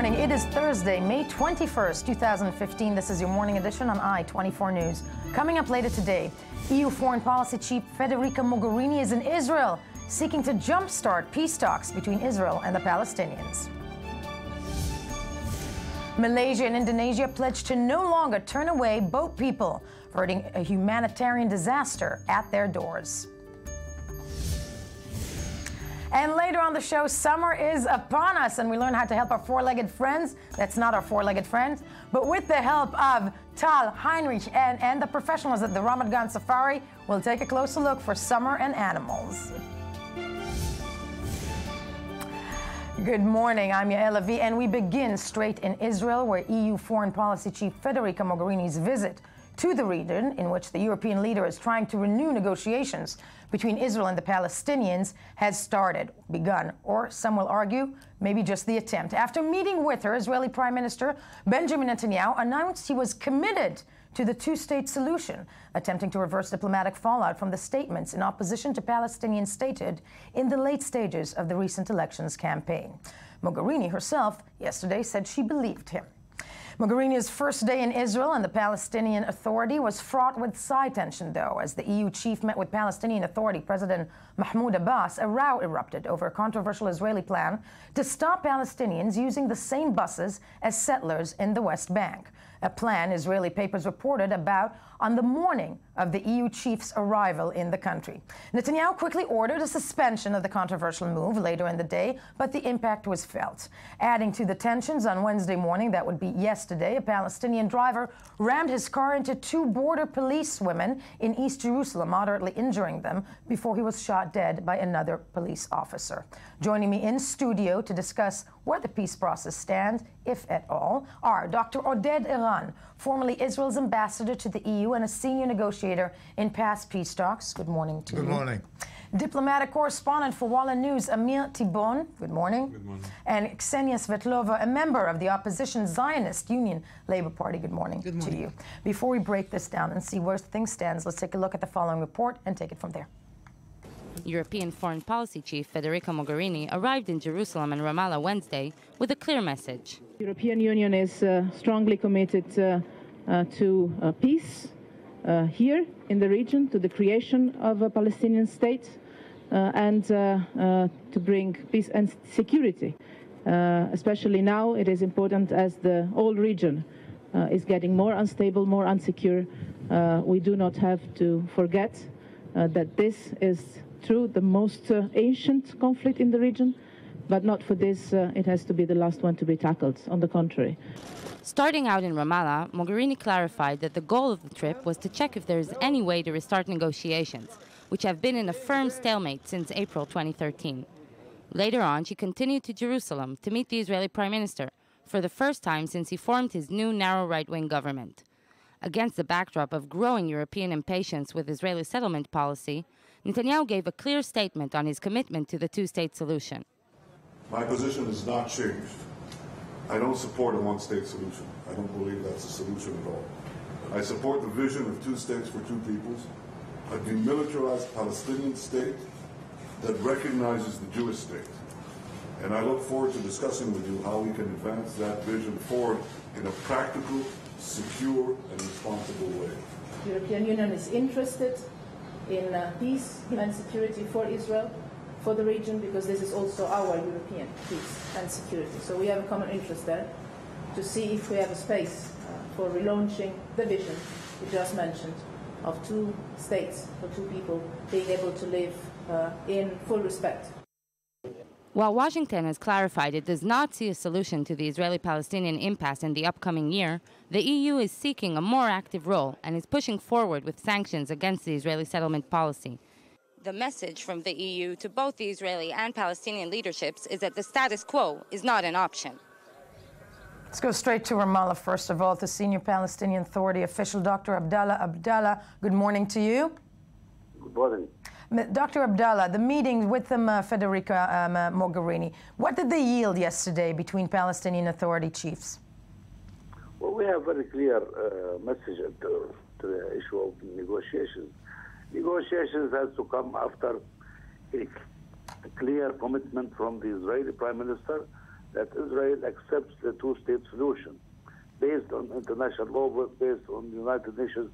morning. It is Thursday, May 21st, 2015. This is your morning edition on I-24 News. Coming up later today, EU Foreign Policy Chief Federica Mogherini is in Israel, seeking to jumpstart peace talks between Israel and the Palestinians. Malaysia and Indonesia pledge to no longer turn away boat people, averting a humanitarian disaster at their doors. And later on the show, summer is upon us, and we learn how to help our four-legged friends. That's not our four-legged friends, but with the help of Tal, Heinrich, and the professionals at the Ramadan Safari, we'll take a closer look for summer and animals. Good morning, I'm Yael Avi, and we begin straight in Israel, where EU Foreign Policy Chief Federica Mogherini's visit to the region, in which the European leader is trying to renew negotiations between Israel and the Palestinians, has begun, or some will argue, maybe just the attempt. After meeting with her, Israeli Prime Minister Benjamin Netanyahu announced he was committed to the two-state solution, attempting to reverse diplomatic fallout from the statements in opposition to Palestinian statehood in the late stages of the recent elections campaign. Mogherini herself yesterday said she believed him. Mogherini's first day in Israel and the Palestinian Authority was fraught with side tension, though, as the EU chief met with Palestinian Authority President Mahmoud Abbas. A row erupted over a controversial Israeli plan to stop Palestinians using the same buses as settlers in the West Bank, a plan Israeli papers reported about on the morning of the EU chief's arrival in the country. Netanyahu quickly ordered a suspension of the controversial move later in the day, but the impact was felt. Adding to the tensions on Wednesday morning, that would be yesterday, a Palestinian driver rammed his car into two border police women in East Jerusalem, moderately injuring them before he was shot dead by another police officer. Joining me in studio to discuss where the peace process stands, if at all, are Dr. Oded Iran, formerly Israel's ambassador to the EU and a senior negotiator in past peace talks. Good morning to you. Good morning. Diplomatic correspondent for Walla News, Amir Tibon. Good morning. Good morning. And Ksenia Svetlova, a member of the opposition Zionist Union Labour Party. Good morning to you. Before we break this down and see where things stand, let's take a look at the following report and take it from there. European Foreign Policy Chief Federica Mogherini arrived in Jerusalem and Ramallah Wednesday with a clear message. The European Union is strongly committed to peace here in the region, to the creation of a Palestinian state, and to bring peace and security. Especially now, it is important as the whole region is getting more unstable, more insecure. We do not have to forget that this is true, the most ancient conflict in the region, but not for this, it has to be the last one to be tackled. On the contrary. Starting out in Ramallah, Mogherini clarified that the goal of the trip was to check if there is any way to restart negotiations, which have been in a firm stalemate since April 2013. Later on, she continued to Jerusalem to meet the Israeli Prime Minister for the first time since he formed his new narrow right-wing government. Against the backdrop of growing European impatience with Israeli settlement policy, Netanyahu gave a clear statement on his commitment to the two-state solution. My position has not changed. I don't support a one-state solution. I don't believe that's a solution at all. I support the vision of two states for two peoples, a demilitarized Palestinian state that recognizes the Jewish state. And I look forward to discussing with you how we can advance that vision forward in a practical, secure, and responsible way. The European Union is interested in peace and security for Israel, for the region, because this is also our European peace and security. So we have a common interest there to see if we have a space for relaunching the vision we just mentioned of two states for two people being able to live in full respect. While Washington has clarified it does not see a solution to the Israeli-Palestinian impasse in the upcoming year, the EU is seeking a more active role and is pushing forward with sanctions against the Israeli settlement policy. The message from the EU to both the Israeli and Palestinian leaderships is that the status quo is not an option. Let's go straight to Ramallah, first of all, to Senior Palestinian Authority official Dr. Abdallah Abdallah. Good morning to you. Good morning. Dr. Abdallah, the meeting with Federica Mogherini, what did they yield yesterday between Palestinian Authority chiefs? Well, we have very clear message to the issue of negotiations. Negotiations has to come after a clear commitment from the Israeli Prime Minister that Israel accepts the two-state solution based on international law, based on United Nations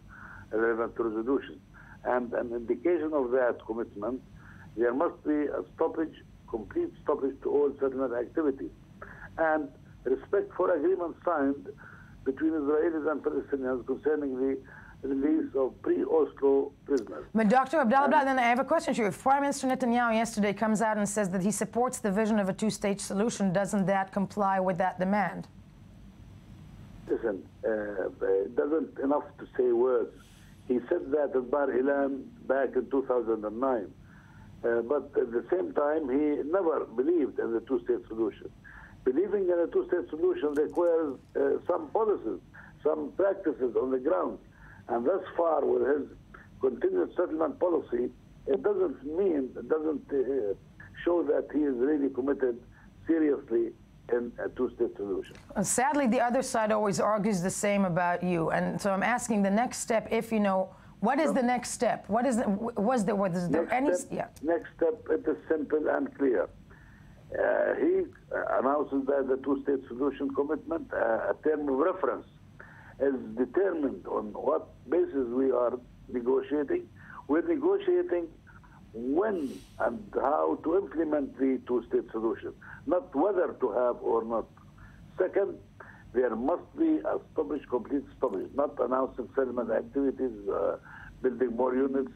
relevant resolutions. And an indication of that commitment, there must be a stoppage, complete stoppage to all settlement activities, and respect for agreements signed between Israelis and Palestinians concerning the release of pre-Oslo prisoners. But Dr. Abdallah, then I have a question to you. If Prime Minister Netanyahu yesterday comes out and says that he supports the vision of a two-state solution, doesn't that comply with that demand? Listen, it doesn't enough to say words. He said that at Bar Ilan back in 2009. But at the same time, he never believed in the two-state solution. Believing in a two-state solution requires some policies, some practices on the ground. And thus far, with his continued settlement policy, it doesn't show that he is really committed seriously in a two-state solution. Sadly, the other side always argues the same about you. And so I'm asking the next step, if you know, what is the next step? What is was there any? Next step, it is simple and clear. He announces that the two-state solution commitment, a term of reference, is determined on what basis we are negotiating. We're negotiating when and how to implement the two-state solution, not whether to have or not. Second, there must be a stoppage, complete stoppage, not announcing settlement activities, building more units,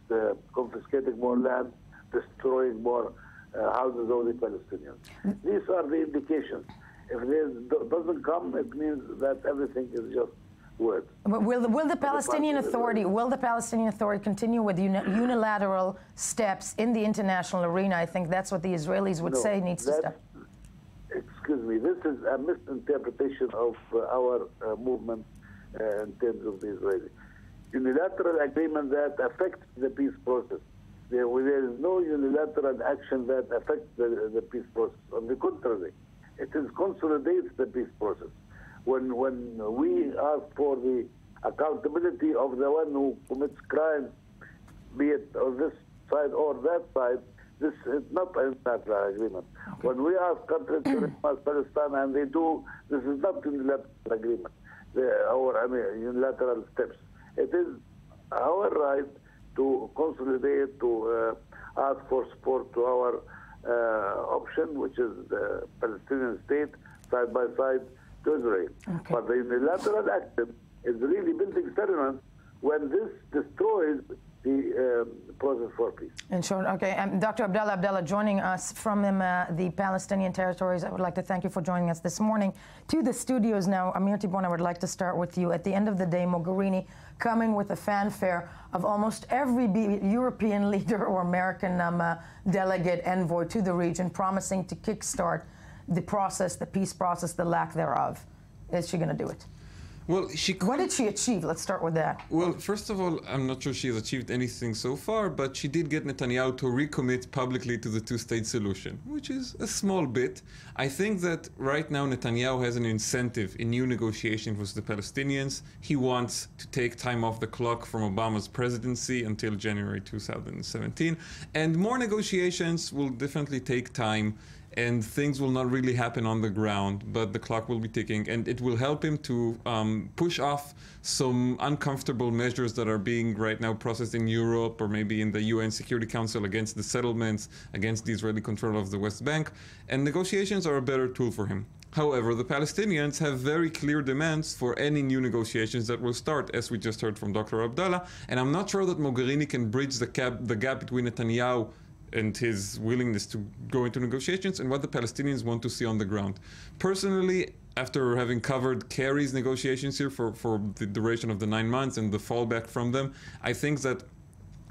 confiscating more land, destroying more houses of the Palestinians. These are the indications. If this doesn't come, it means that everything is just words. But will the Palestinian Authority continue with unilateral steps in the international arena? I think that's what the Israelis would say needs to stop. Excuse me, this is a misinterpretation of our movement in terms of the Israelis. Unilateral agreement that affects the peace process. There is no unilateral action that affects the peace process. On the contrary, it consolidates the peace process. When we ask for the accountability of the one who commits crimes, be it on this side or that side, this is not a unilateral agreement. Okay. When we ask countries to recognize Palestine and they do, this is not unilateral agreement unilateral steps. It is our right to consolidate, to ask for support to our option, which is the Palestinian state, side by side to Israel. Okay. But the unilateral action is really building settlements when this destroys the process for peace. In short, okay. Dr. Abdallah joining us from the Palestinian territories. I would like to thank you for joining us this morning. To the studios now, Amir Tibon, I would like to start with you. At the end of the day, Mogherini coming with a fanfare of almost every European leader or American delegate envoy to the region, promising to kickstart the process, the peace process, the lack thereof. Is she going to do it? Well, what did she achieve? Let's start with that. Well, first of all, I'm not sure she has achieved anything so far, but she did get Netanyahu to recommit publicly to the two-state solution, which is a small bit. I think that right now Netanyahu has an incentive in new negotiations with the Palestinians. He wants to take time off the clock from Obama's presidency until January 2017, and more negotiations will definitely take time. And things will not really happen on the ground, but the clock will be ticking, and it will help him to push off some uncomfortable measures that are being right now processed in Europe or maybe in the UN Security Council against the settlements, against the Israeli control of the West Bank, and negotiations are a better tool for him. However, the Palestinians have very clear demands for any new negotiations that will start, as we just heard from Dr. Abdallah, and I'm not sure that Mogherini can bridge the gap between Netanyahu and his willingness to go into negotiations and what the Palestinians want to see on the ground. Personally, after having covered Kerry's negotiations here for the duration of the 9 months and the fallback from them, I think that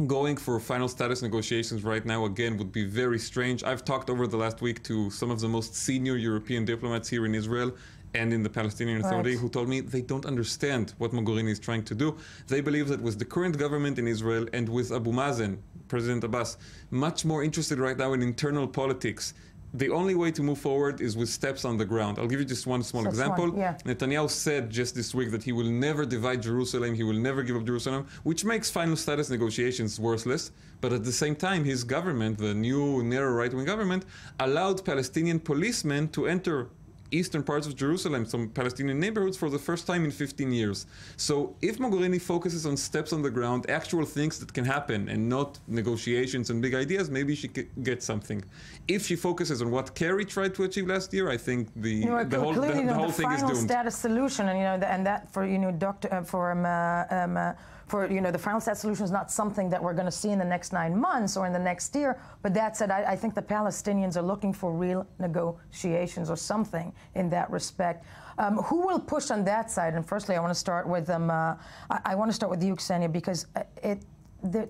going for final status negotiations right now, again, would be very strange. I've talked over the last week to some of the most senior European diplomats here in Israel and in the Palestinian Authority who told me they don't understand what Mogherini is trying to do. They believe that with the current government in Israel and with Abu Mazen, President Abbas, much more interested right now in internal politics, the only way to move forward is with steps on the ground. I'll give you just one small example. Netanyahu said just this week that he will never divide Jerusalem, he will never give up Jerusalem, which makes final status negotiations worthless. But at the same time, his government, the new narrow right-wing government, allowed Palestinian policemen to enter eastern parts of Jerusalem, some Palestinian neighborhoods, for the first time in 15 years. So if Mogherini focuses on steps on the ground, actual things that can happen, and not negotiations and big ideas, maybe she could get something. If she focuses on what Kerry tried to achieve last year, I think the whole thing is doomed. The final status solution, and that for the final status solution is not something that we're going to see in the next 9 months or in the next year. But that said, I think the Palestinians are looking for real negotiations or something in that respect. Who will push on that side? And firstly, I want to start with I want to start with you, Ksenia, because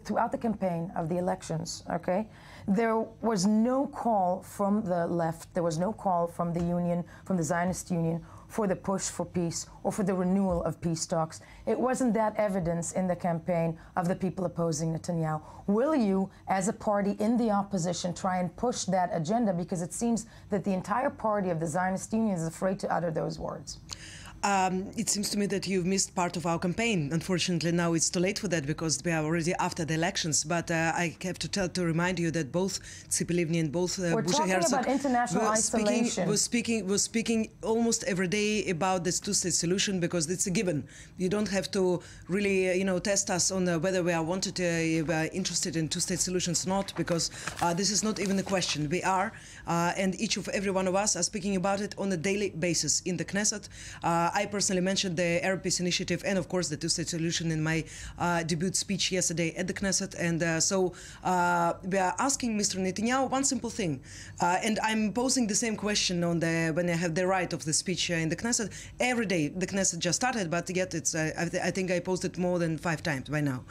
throughout the campaign of the elections, okay, there was no call from the left, there was no call from the union, from the Zionist Union, for the push for peace or for the renewal of peace talks. It wasn't that evidence in the campaign of the people opposing Netanyahu. Will you, as a party in the opposition, try and push that agenda? Because it seems that the entire party of the Zionist Union is afraid to utter those words. It seems to me that you've missed part of our campaign. Unfortunately, now it's too late for that because we are already after the elections. But I have to remind you that both Tzipi Livni and both Bush and Herzog were speaking almost every day about this two-state solution because it's a given. You don't have to really, test us on whether we are interested in two-state solutions or not, because this is not even a question. We are, and every one of us are speaking about it on a daily basis in the Knesset. I personally mentioned the Arab Peace Initiative and, of course, the two-state solution in my debut speech yesterday at the Knesset. And so we are asking Mr. Netanyahu one simple thing. And I'm posing the same question when I have the right of the speech in the Knesset. Every day, the Knesset just started, but yet it's, I think I posted more than 5 times by now.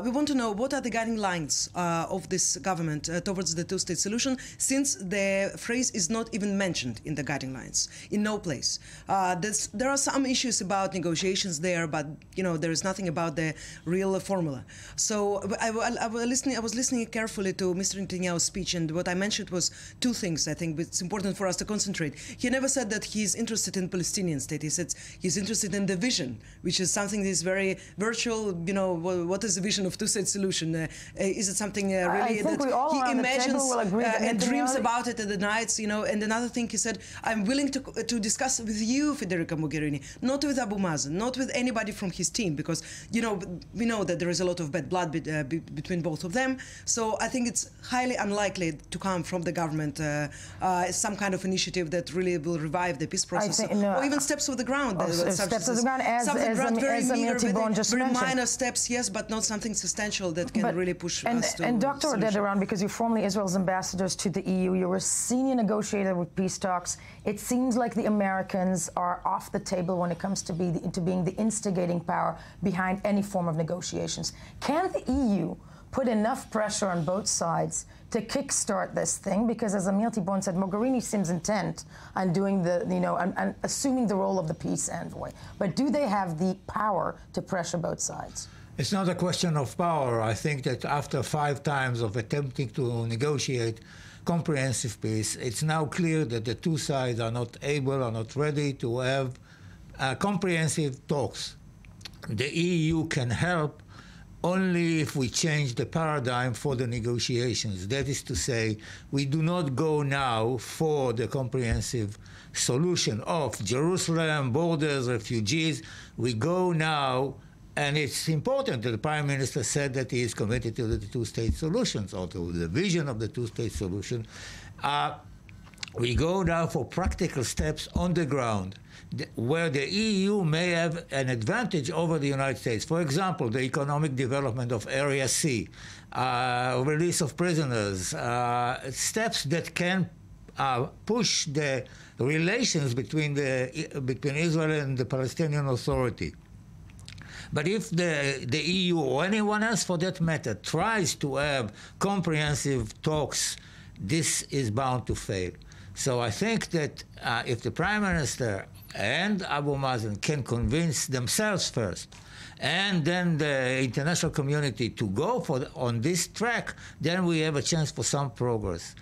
We want to know what are the guiding lines of this government towards the two-state solution, since the phrase is not even mentioned in the guiding lines, in no place. There are some issues about negotiations there, but there is nothing about the real formula. So I was listening carefully to Mr. Netanyahu's speech, and what I mentioned was 2 things. I think it's important for us to concentrate. He never said that he's interested in Palestinian state. He said he's interested in the vision, which is something that is very virtual. What is the vision of two-state solution? Is it something really that he imagines and dreams about it at the nights? And another thing he said, I'm willing to discuss with you, Federica Mogherini, not with Abu Mazen, not with anybody from his team, because we know that there is a lot of bad blood between both of them. So I think it's highly unlikely to come from the government some kind of initiative that really will revive the peace process, or even steps of the ground. Steps of the ground, as Amir Tibon just mentioned. Very minor steps, yes, but not something substantial that can really push us to. And Dr. Oded, because you're formerly Israel's ambassadors to the EU, you were a senior negotiator with peace talks. It seems like the Americans are off the table when it comes to being the instigating power behind any form of negotiations. Can the EU put enough pressure on both sides to kickstart this thing? Because as Amir Tibon said, Mogherini seems intent on doing and assuming the role of the peace envoy. But do they have the power to pressure both sides? It's not a question of power. I think that after 5 times of attempting to negotiate comprehensive peace, it's now clear that the 2 sides are not ready to have comprehensive talks. The EU can help only if we change the paradigm for the negotiations. That is to say, we do not go now for the comprehensive solution of Jerusalem, borders, refugees. We go now, and it's important that the Prime Minister said that he is committed to the two-state solutions, or to the vision of the two-state solution. We go now for practical steps on the ground, where the EU may have an advantage over the United States. For example, the economic development of Area C, release of prisoners, steps that can push the relations between Israel and the Palestinian Authority. But if the EU, or anyone else for that matter, tries to have comprehensive talks, this is bound to fail. So I think that if the Prime Minister and Abu Mazen can convince themselves first, and then the international community to go on this track, then we have a chance for some progress.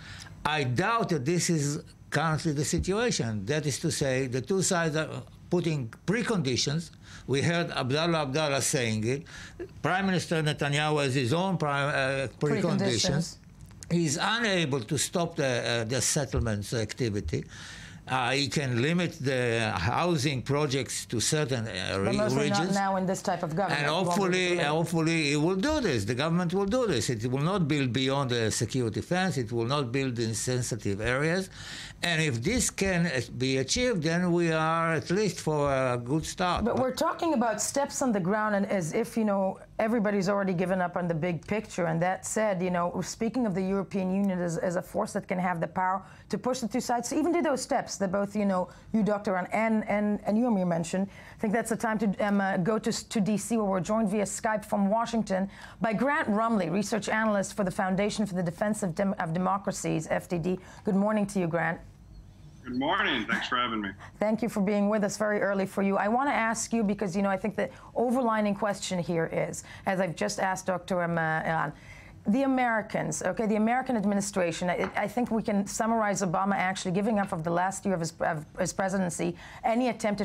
I doubt that this is currently the situation. That is to say, the 2 sides are putting preconditions. We heard Abdallah saying it. Prime Minister Netanyahu has his own preconditions. He's unable to stop the settlements activity. He can limit the housing projects to certain but mostly regions. not now in this type of government. And hopefully he will do this. The government will do this. It will not build beyond the security fence. It will not build in sensitive areas. And if this can be achieved, then we are at least for a good start. But we're talking about steps on the ground, and as if, everybody's already given up on the big picture. And that said, speaking of the European Union as a force that can have the power to push the two sides to even do those steps that both, you, Dr. and you, Amir, mentioned. I think that's the time to go to D.C., where we're joined via Skype from Washington by Grant Rumley, research analyst for the Foundation for the Defense of Democracies, FDD. Good morning to you, Grant. Good morning. Thanks for having me. Thank you for being with us very early for you. I want to ask you, because, I think the overlining question here is, as I've just asked Dr. Iran, the Americans, the American administration, I think we can summarize Obama actually giving up of the last year of his presidency any attempt to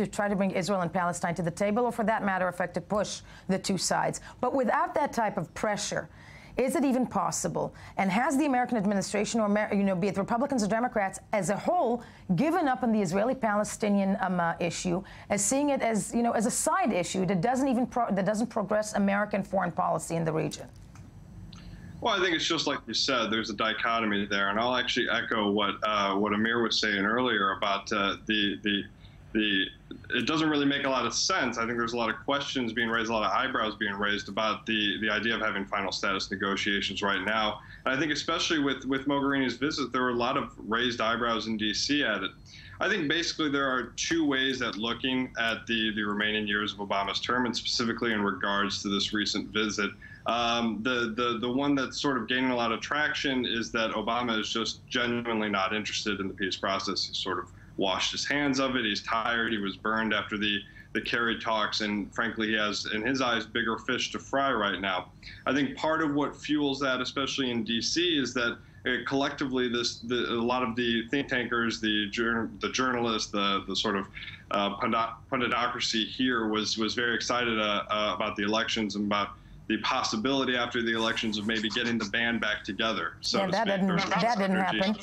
try to bring Israel and Palestine to the table, or for that matter, to push the two sides. But without that type of pressure, is it even possible? And has the American administration, or be it Republicans or Democrats as a whole, given up on the Israeli-Palestinian issue, as seeing it as as a side issue that doesn't progress American foreign policy in the region? Well, I think it's just like you said. There's a dichotomy there, and I'll actually echo what Amir was saying earlier about it doesn't really make a lot of sense. I think there's a lot of questions being raised, a lot of eyebrows being raised about the idea of having final status negotiations right now. And I think especially with Mogherini's visit, there were a lot of raised eyebrows in D.C. at it. I think basically there are two ways at looking at the remaining years of Obama's term, and specifically in regards to this recent visit. The one that's sort of gaining a lot of traction is that Obama is just genuinely not interested in the peace process. He's sort of washed his hands of it. He's tired. He was burned after the Kerry talks, and frankly, he has, in his eyes, bigger fish to fry right now. I think part of what fuels that, especially in D.C., is that collectively, a lot of the think tankers, the journalists, the sort of punditocracy here was very excited about the elections and about the possibility after the elections of maybe getting the band back together. So yeah, that didn't happen.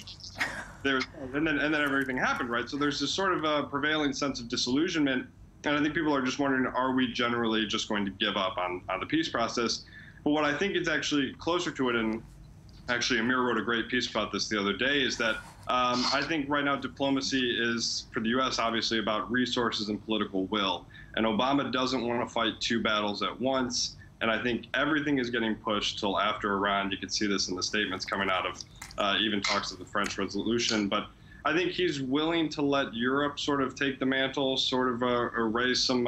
And then everything happened, right? So there's this sort of a prevailing sense of disillusionment, and I think people are just wondering, are we generally just going to give up on the peace process? But what I think is actually closer to it, and actually Amir wrote a great piece about this the other day, is that I think right now diplomacy is, for the U.S., obviously about resources and political will. And Obama doesn't want to fight two battles at once. And I think everything is getting pushed till after Iran. You can see this in the statements coming out of even talks of the French resolution. But I think he's willing to let Europe sort of take the mantle, sort of raise some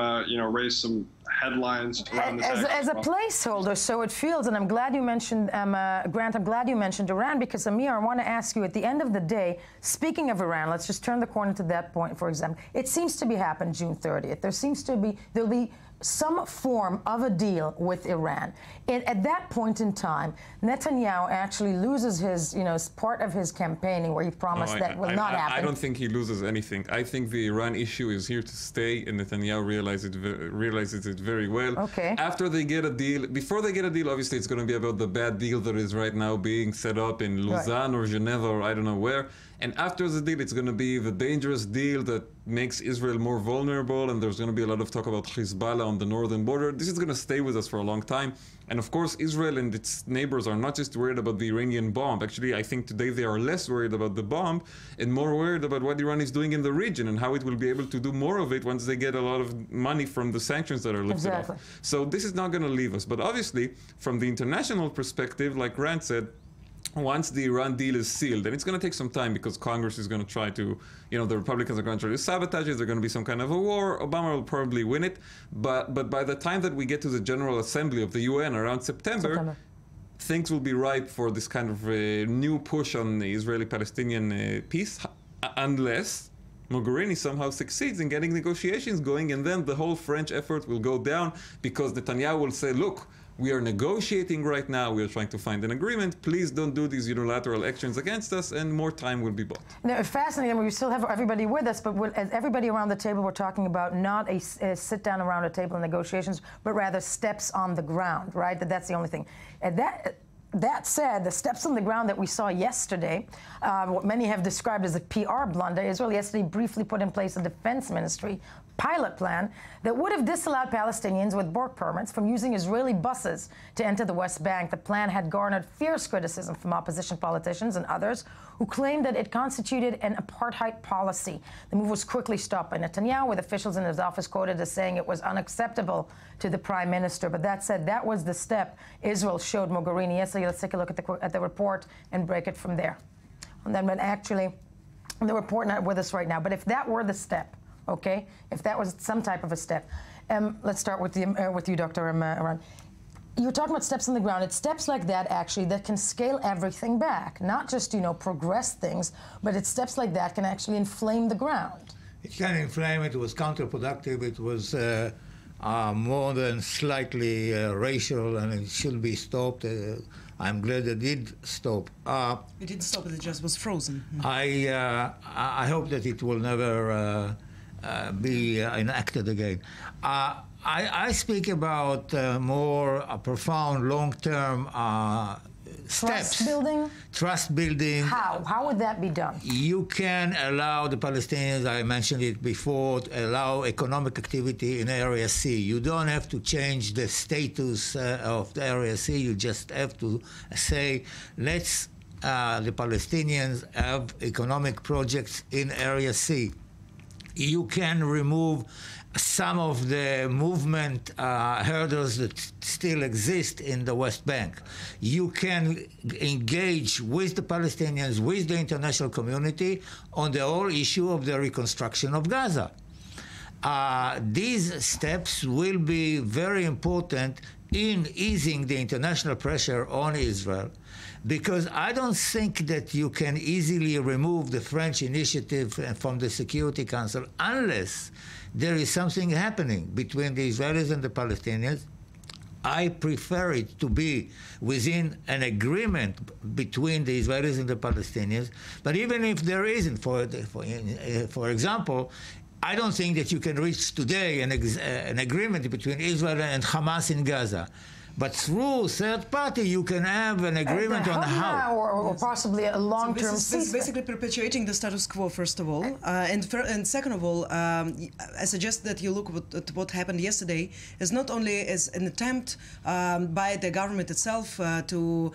headlines around this. As a placeholder, so it feels, and I'm glad you mentioned, Grant, I'm glad you mentioned Iran, because Amir, I want to ask you, at the end of the day, speaking of Iran, let's just turn the corner to that point, for example. It seems to be happening June 30th. There'll be some form of a deal with Iran. At that point in time, Netanyahu actually loses his, part of his campaigning where he promised that will not happen. I don't think he loses anything. I think the Iran issue is here to stay, and Netanyahu realizes it very well. Okay. After they get a deal, before they get a deal, obviously it's going to be about the bad deal that is right now being set up in Lausanne or Geneva or I don't know where. And after the deal, it's going to be the dangerous deal that makes Israel more vulnerable, and there's going to be a lot of talk about Hezbollah on the northern border. This is going to stay with us for a long time. And of course, Israel and its neighbors are not just worried about the Iranian bomb. Actually, I think today they are less worried about the bomb and more worried about what Iran is doing in the region and how it will be able to do more of it once they get a lot of money from the sanctions that are lifted off. So this is not going to leave us. But obviously, from the international perspective, like Grant said, once the Iran deal is sealed, and it's going to take some time because Congress is going to try to, the Republicans are going to try to sabotage it. There's going to be some kind of a war. Obama will probably win it. But by the time that we get to the General Assembly of the UN around September, things will be ripe for this kind of new push on the Israeli-Palestinian peace, unless Mogherini somehow succeeds in getting negotiations going, and then the whole French effort will go down because Netanyahu will say, look, we are negotiating right now. We are trying to find an agreement. Please don't do these unilateral actions against us, and more time will be bought. Now, fascinating. We still have everybody with us, but as everybody around the table, we're talking about not a sit down around a table in negotiations, but rather steps on the ground, right? That's the only thing. And that said, the steps on the ground that we saw yesterday, what many have described as a PR blunder, Israel yesterday briefly put in place a defense ministry pilot plan that would have disallowed Palestinians with work permits from using Israeli buses to enter the West Bank. The plan had garnered fierce criticism from opposition politicians and others who claimed that it constituted an apartheid policy. The move was quickly stopped by Netanyahu, with officials in his office quoted as saying it was unacceptable to the prime minister. But that said, that was the step Israel showed Mogherini yesterday. Let's take a look at the report and break it from there. And then, but actually, the report not with us right now. But if that were the step, okay, if that was some type of a step, let's start with you, Dr. Aran. You're talking about steps on the ground. It's steps like that, actually, that can scale everything back, not just, progress things, but it's steps like that can actually inflame the ground. It can inflame. It was counterproductive. It was more than slightly racial, and it should be stopped. I'm glad it did stop. It didn't stop, it just was frozen. I hope that it will never be enacted again. I speak about more profound, long-term steps. Trust building? Trust building. How? How would that be done? You can allow the Palestinians, I mentioned it before, to allow economic activity in Area C. You don't have to change the status of the Area C. You just have to say, let's the Palestinians have economic projects in Area C. You can remove some of the movement hurdles that still exist in the West Bank. You can engage with the Palestinians, with the international community on the whole issue of the reconstruction of Gaza. These steps will be very important in easing the international pressure on Israel, because I don't think that you can easily remove the French initiative from the Security Council unless there is something happening between the Israelis and the Palestinians. I prefer it to be within an agreement between the Israelis and the Palestinians. But even if there isn't, for example, I don't think that you can reach today an agreement between Israel and Hamas in Gaza. But through third party, you can have an agreement on how. Or possibly a long-term ceasefire. This is basically perpetuating the status quo, first of all. And second of all, I suggest that you look at what happened yesterday as not only as an attempt by the government itself to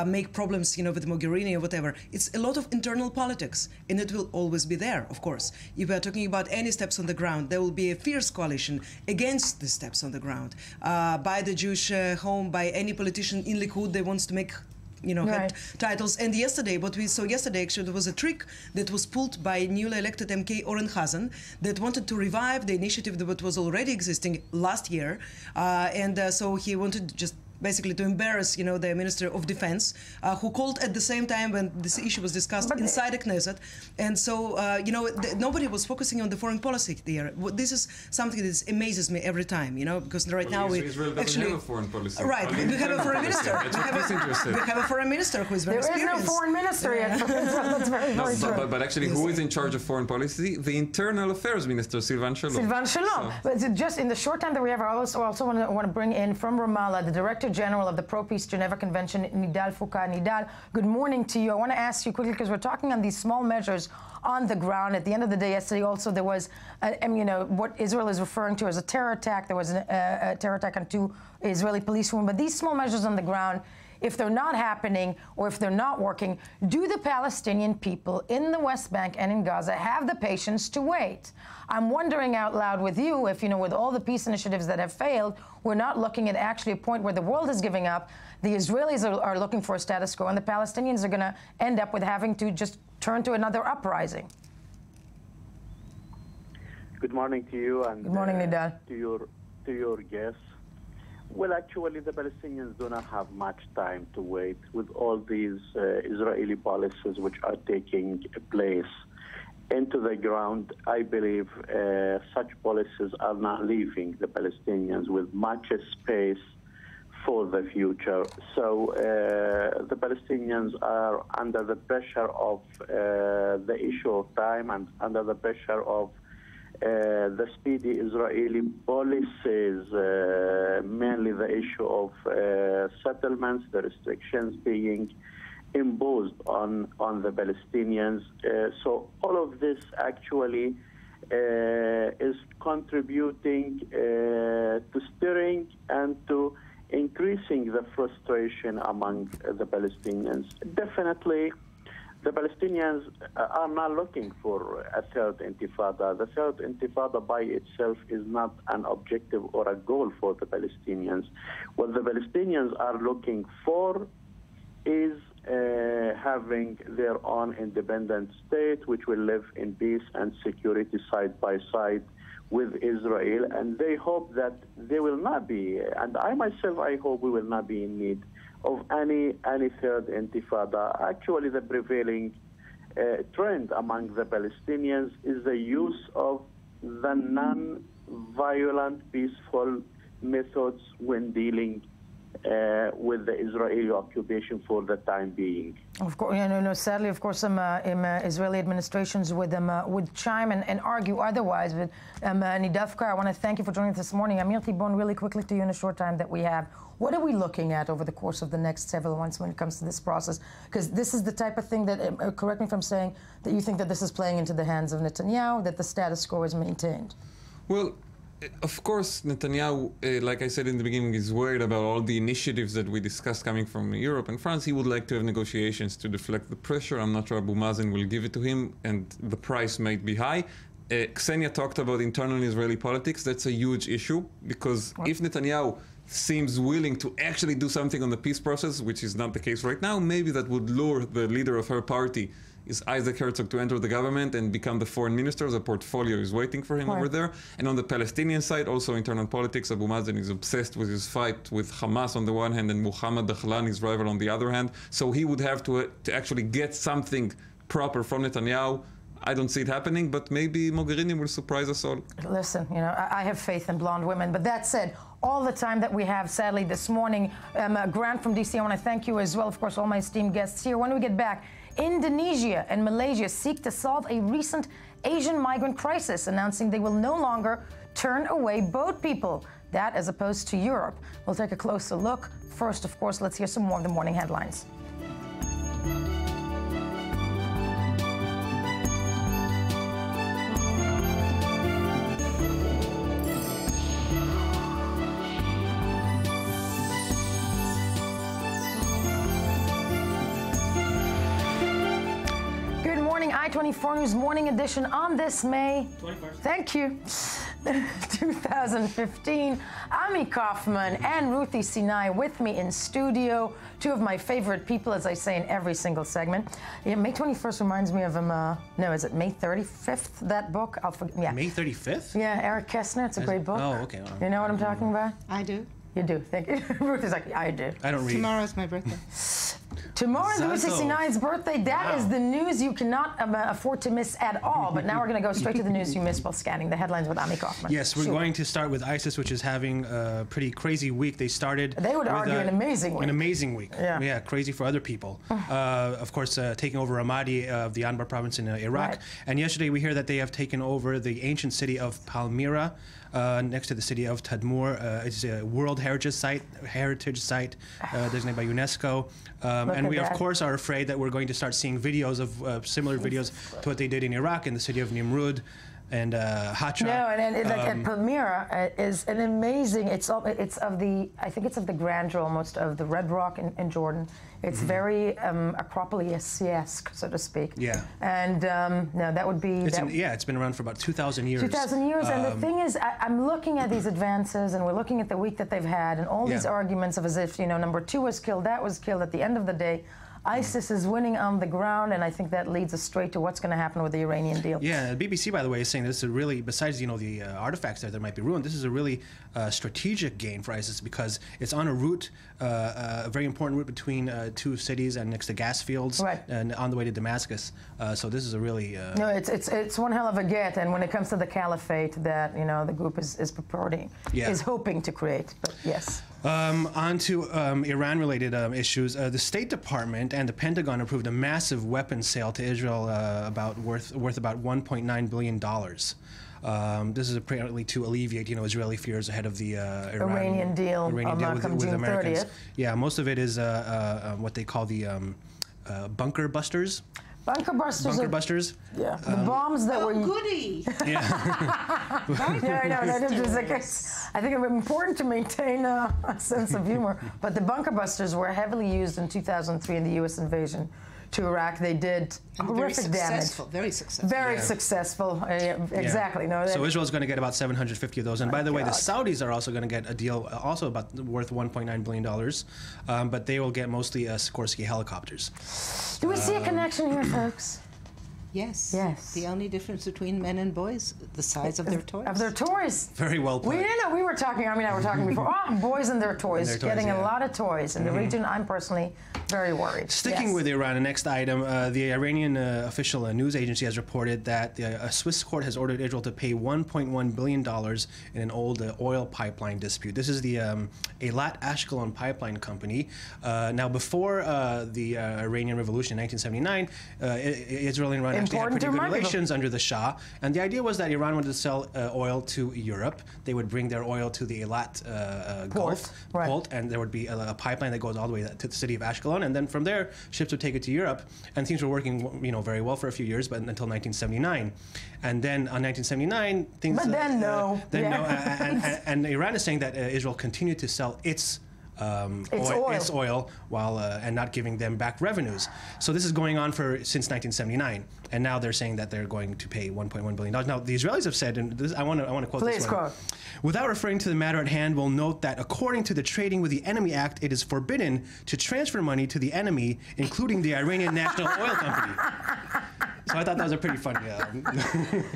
make problems, with Mogherini or whatever. It's a lot of internal politics, and it will always be there, of course. If we are talking about any steps on the ground, there will be a fierce coalition against the steps on the ground by the Jewish home, by any politician in Likud that wants to make head titles. And yesterday, what we saw yesterday, actually, there was a trick that was pulled by newly elected MK Oren Hazan that wanted to revive the initiative that was already existing last year. So he wanted just basically to embarrass, the Minister of Defense, who called at the same time when this issue was discussed inside the Knesset. And so, nobody was focusing on the foreign policy there. This is something that amazes me every time, because right now Israel doesn't have a foreign policy. Right, we have a foreign minister. We have a foreign minister who is very experienced. There is no foreign minister yet. That's very true. But actually, who is in charge of foreign policy? The Internal Affairs Minister, Silvan Shalom. Silvan Shalom. So. But just in the short time that we have, I also want to bring in from Ramallah the Director General of the Pro-Peace Geneva Convention, Nidal Foucault. Nidal, good morning to you. I want to ask you quickly, because we're talking on these small measures on the ground. At the end of the day, yesterday also there was, what Israel is referring to as a terror attack. There was a terror attack on 2 Israeli policewomen. But these small measures on the ground, if they're not happening or if they're not working, do the Palestinian people in the West Bank and in Gaza have the patience to wait? I'm wondering out loud with you if, with all the peace initiatives that have failed, we're not looking at actually a point where the world is giving up, the Israelis are looking for a status quo, and the Palestinians are going to end up with having to just turn to another uprising. Good morning to you and good morning, Nidal. to your guests. Well, actually, the Palestinians do not have much time to wait with all these Israeli policies which are taking place into the ground. I believe such policies are not leaving the Palestinians with much space for the future. So the Palestinians are under the pressure of the issue of time and under the pressure of the speedy Israeli policies, mainly the issue of settlements, the restrictions being imposed on the Palestinians. So all of this actually is contributing to stirring and to increasing the frustration among the Palestinians. Definitely, the Palestinians are not looking for a third intifada. The third intifada by itself is not an objective or a goal for the Palestinians. What the Palestinians are looking for is having their own independent state, which will live in peace and security side by side with Israel. And they hope that they will not be, and I myself, I hope we will not be in need of any third intifada. Actually, the prevailing trend among the Palestinians is the use of the non-violent, peaceful methods when dealing with the Israeli occupation for the time being. Of course, sadly, of course, some Israeli administrations would chime and argue otherwise. But Nidafka, I want to thank you for joining us this morning. Amir Tibon, really quickly to you in a short time that we have. What are we looking at over the course of the next several months when it comes to this process? Because this is the type of thing that, correct me if I'm saying, that you think that this is playing into the hands of Netanyahu, that the status quo is maintained. Well, of course, Netanyahu, like I said in the beginning, is worried about all the initiatives that we discussed coming from Europe and France. He would like to have negotiations to deflect the pressure. I'm not sure Abu Mazen will give it to him, and the price might be high. Ksenia talked about internal Israeli politics. That's a huge issue, because if Netanyahu seems willing to actually do something on the peace process, which is not the case right now, maybe that would lure the leader of her party, is Isaac Herzog, to enter the government and become the foreign minister. The portfolio is waiting for him over there. And on the Palestinian side, also internal politics. Abu Mazen is obsessed with his fight with Hamas on the one hand and Muhammad Dakhlan, his rival, on the other hand. So he would have to actually get something proper from Netanyahu. I don't see it happening, but maybe Mogherini will surprise us all. Listen, I have faith in blonde women. But that said, all the time that we have, sadly, this morning, Grant from D.C., I want to thank you as well. Of course, all my esteemed guests here. When we get back, Indonesia and Malaysia seek to solve a recent Asian migrant crisis, announcing they will no longer turn away boat people. That as opposed to Europe. We'll take a closer look. First, of course, let's hear some more of the morning headlines. I-24 News Morning Edition on this May 21st. Thank you. 2015. Ami Kaufman and Ruthie Sinai with me in studio. Two of my favorite people, as I say in every single segment. Yeah, May 21st reminds me of no, is it May 35th? That book? I'll forget. Yeah. May 35th? Yeah, Eric Kessner. It's a great book. Oh, okay. You know what I'm talking about? I do. You do. Thank you. Ruth is like, I do. I don't read. Tomorrow's my birthday. Tomorrow's Ruthie Sinai's birthday. That is the news you cannot afford to miss at all. But now we're going to go straight to the news you missed while scanning the headlines with Ami Kaufman. Yes, we're going to start with ISIS, which is having a pretty crazy week. They started. They would argue an amazing week. An amazing week. Yeah, crazy for other people. Of course, taking over Ramadi of the Anbar province in Iraq. Right. And yesterday we hear that they have taken over the ancient city of Palmyra. Next to the city of Tadmur. It's a World Heritage Site designated by UNESCO. And we, of course, are afraid that we're going to start seeing videos of similar videos to what they did in Iraq in the city of Nimrud and Hatra. No, and like at Palmyra is an amazing. I think it's of the grandeur almost of the Red Rock in Jordan. It's very Acropolis-esque, so to speak. Yeah. And no, that would be. It's been around for about 2,000 years. 2,000 years, and the thing is, I'm looking at these advances, and we're looking at the week that they've had, and all these arguments of as if number 2 was killed, that was killed. At the end of the day, ISIS is winning on the ground, and I think that leads us straight to what's going to happen with the Iranian deal. Yeah, the BBC, by the way, is saying this is really, besides the artifacts that might be ruined, this is a really strategic gain for ISIS because it's on a route, a very important route between two cities and next to gas fields, and on the way to Damascus. So this is a really no, it's one hell of a get, and when it comes to the caliphate that the group is purporting, is hoping to create. But yes. On to Iran-related issues. The State Department and the Pentagon approved a massive weapons sale to Israel worth about $1.9 billion. This is apparently to alleviate, Israeli fears ahead of the Iranian deal come with June Americans. 30th. Yeah, most of it is what they call the bunker busters. Bunker busters. Yeah. The bombs that were. Goody. Yeah. Yeah, I know. I think it's important to maintain a sense of humor. But the bunker busters were heavily used in 2003 in the U.S. invasion to Iraq. They did horrific damage. Very successful. Very successful. Exactly. No. So Israel's going to get about 750 of those. And by the way, the Saudis are also going to get a deal, also about worth $1.9 billion, but they will get mostly Sikorsky helicopters. Do we see a connection here, folks? Yes. Yes. The only difference between men and boys, the size of their toys. Of their toys. Very well put. We were talking, Ami and I were talking before, boys and their toys. Getting yeah. a lot of toys in the region. I'm personally very worried. Sticking with Iran, the next item, the Iranian official news agency has reported that a Swiss court has ordered Israel to pay $1.1 billion in an old oil pipeline dispute. This is the Eilat Ashkelon Pipeline Company. Now, before the Iranian Revolution in 1979, Israel and Iran actually had pretty good relations under the Shah, and the idea was that Iran wanted to sell oil to Europe. They would bring their oil to the Eilat Gulf port, and there would be a pipeline that goes all the way to the city of Ashkelon, and then from there, ships would take it to Europe, and things were working, very well for a few years, but until 1979, and then on 1979, things. But then no. And Iran is saying that Israel continued to sell its oil while and not giving them back revenues. So this is going on since 1979, and now they're saying that they're going to pay $1.1 billion. Now the Israelis have said, and this, I want to quote Please this one. quote. Without referring to the matter at hand, we'll note that according to the Trading with the Enemy Act, it is forbidden to transfer money to the enemy, including the Iranian National Oil Company. So I thought that was a pretty funny.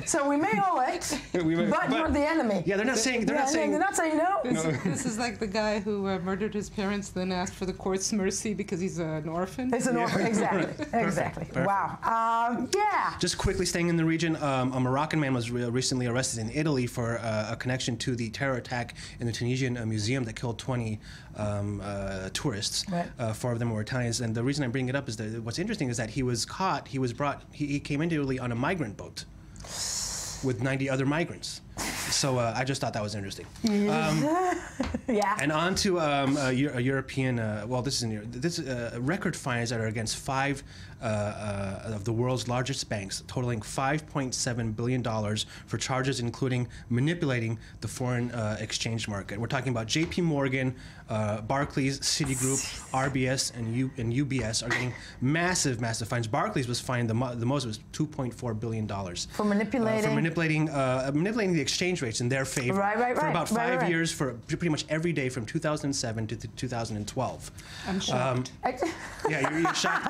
So we may owe it, but you're the enemy. Yeah, they're not saying no. This is like the guy who murdered his parents, then asked for the court's mercy because he's an orphan. It's an orphan, exactly. Perfect. Wow. Yeah. Just quickly staying in the region, a Moroccan man was recently arrested in Italy for a connection to the terror attack in the Tunisian museum that killed 20 tourists. Right. 4 of them were Italians, and the reason I bring it up is that what's interesting is that he was caught. He came into Italy on a migrant boat with 90 other migrants. So I just thought that was interesting. Yeah. And on to a European. This is record fines that are against 5 of the world's largest banks, totaling $5.7 billion for charges including manipulating the foreign exchange market. We're talking about J.P. Morgan, Barclays, Citigroup, RBS, and UBS are getting massive fines. Barclays was fined the most, was $2.4 billion for manipulating the exchange rates in their favor for about 5 years, for pretty much every day from 2007 to 2012. I'm shocked. Yeah, you're shocked.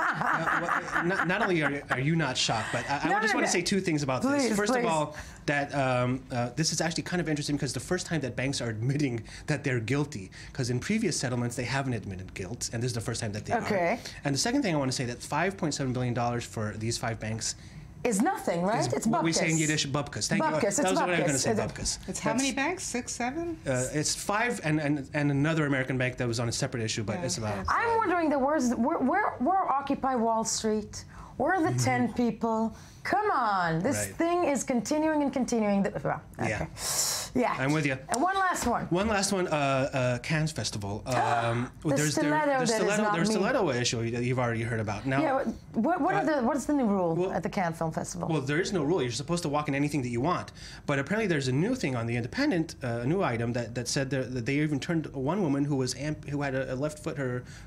Not only are you not shocked, but I just want to say 2 things about this. First of all, that this is actually kind of interesting because the first time that banks are admitting that they're guilty, because in previous settlements they haven't admitted guilt, and this is the first time that they are. And the second thing I want to say, that $5.7 billion for these 5 banks is nothing, right? It's what we say in Yiddish, bubkas. Thank you. That was what I was going to say, bubkas. It's how many banks? 6, 7? It's 5 and another American bank that was on a separate issue, but it's about. I'm wondering where Occupy Wall Street? Where are the 10 people? Come on, this thing is continuing and continuing. Yeah, I'm with you. And one last one. Cannes Festival. There's stiletto issue that you've already heard about. Now, yeah, what's the new rule at the Cannes Film Festival? Well, there is no rule. You're supposed to walk in anything that you want. But apparently, there's a new thing on the Independent, a new item that said that they even turned one woman who had a left foot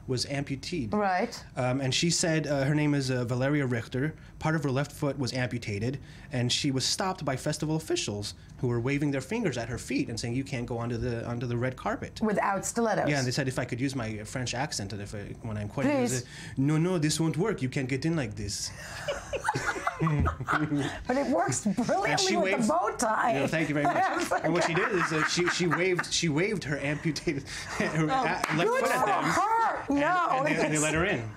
was amputated. Right. And she said her name is Valeria Richter. Part of her left foot was amputated, and she was stopped by festival officials who were waving their fingers at her feet and saying, "You can't go onto the red carpet without stilettos." Yeah, and they said if I could use my French accent, and when I'm quoting, they said, "No, this won't work. You can't get in like this." But it works brilliantly with the bow tie. Thank you very much. And what she did is she waved her amputated left foot at them. And they let her in.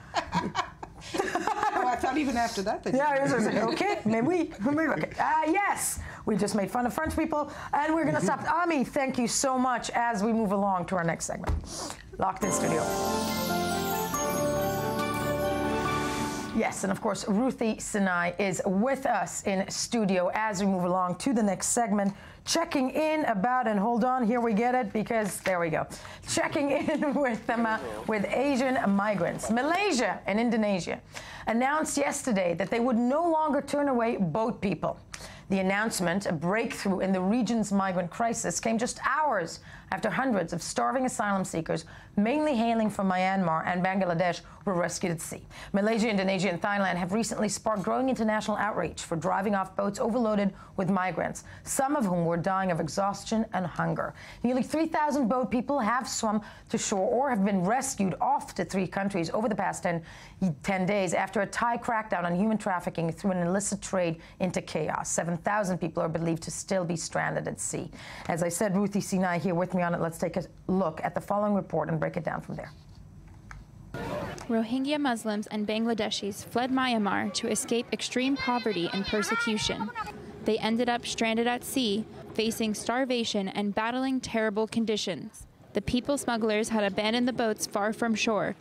I thought even after that. Okay, maybe. Yes, we just made fun of French people, and we're going to stop. Ami, thank you so much as we move along to our next segment. Locked in studio. Yes, and of course, Ruthie Sinai is with us in studio as we move along to the next segment, checking in about, and hold on, here we get it, because there we go, checking in with Asian migrants. Malaysia and Indonesia announced yesterday that they would no longer turn away boat people. The announcement, a breakthrough in the region's migrant crisis, came just hours after hundreds of starving asylum seekers, mainly hailing from Myanmar and Bangladesh, were rescued at sea. Malaysia, Indonesia, and Thailand have recently sparked growing international outrage for driving off boats overloaded with migrants, some of whom were dying of exhaustion and hunger. Nearly 3,000 boat people have swum to shore or have been rescued off to 3 countries over the past 10 days after a Thai crackdown on human trafficking threw an illicit trade into chaos. 7,000 people are believed to still be stranded at sea. As I said, Ruthie Sinai here with me on it. Let's take a look at the following report and break it down from there. Rohingya Muslims and Bangladeshis fled Myanmar to escape extreme poverty and persecution. They ended up stranded at sea, facing starvation and battling terrible conditions. The people smugglers had abandoned the boats far from shore,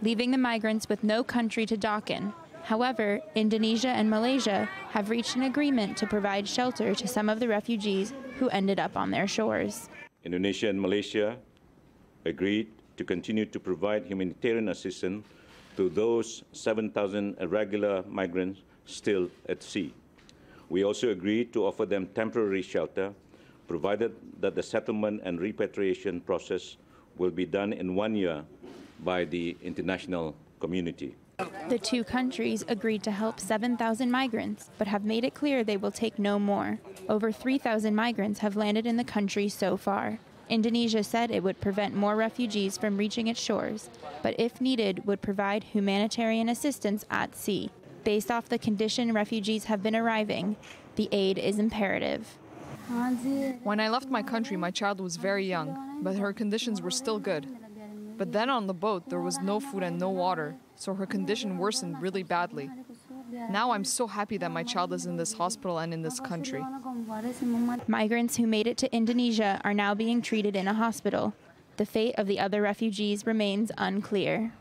leaving the migrants with no country to dock in. However, Indonesia and Malaysia have reached an agreement to provide shelter to some of the refugees who ended up on their shores. Indonesia and Malaysia agreed to continue to provide humanitarian assistance to those 7,000 irregular migrants still at sea. We also agreed to offer them temporary shelter, provided that the settlement and repatriation process will be done in 1 year by the international community. The 2 countries agreed to help 7,000 migrants, but have made it clear they will take no more. Over 3,000 migrants have landed in the country so far. Indonesia said it would prevent more refugees from reaching its shores, but if needed, would provide humanitarian assistance at sea. Based off the condition refugees have been arriving, the aid is imperative. When I left my country, my child was very young, but her conditions were still good. But then on the boat, there was no food and no water, so her condition worsened really badly. Now I'm so happy that my child is in this hospital and in this country. Migrants who made it to Indonesia are now being treated in a hospital. The fate of the other refugees remains unclear.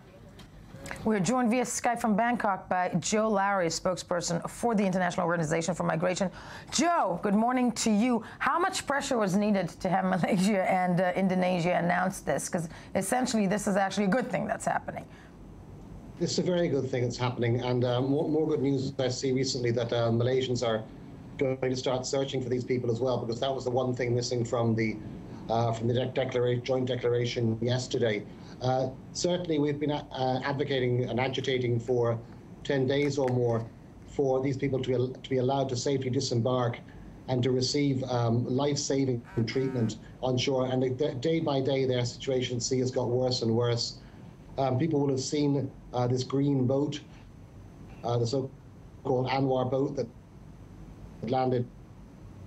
We're joined via Skype from Bangkok by Joe Lowry, spokesperson for the International Organization for Migration. Joe, good morning to you. How much pressure was needed to have Malaysia and Indonesia announce this? Because essentially this is actually a good thing that's happening. This is a very good thing that's happening, and more good news I see recently that Malaysians are going to start searching for these people as well, because that was the one thing missing from the joint declaration yesterday. Certainly, we've been advocating and agitating for 10 days or more for these people to be allowed to safely disembark and to receive life-saving treatment on shore. And day by day, their situation at sea has got worse and worse. People will have seen this green boat, the so-called Anwar boat that landed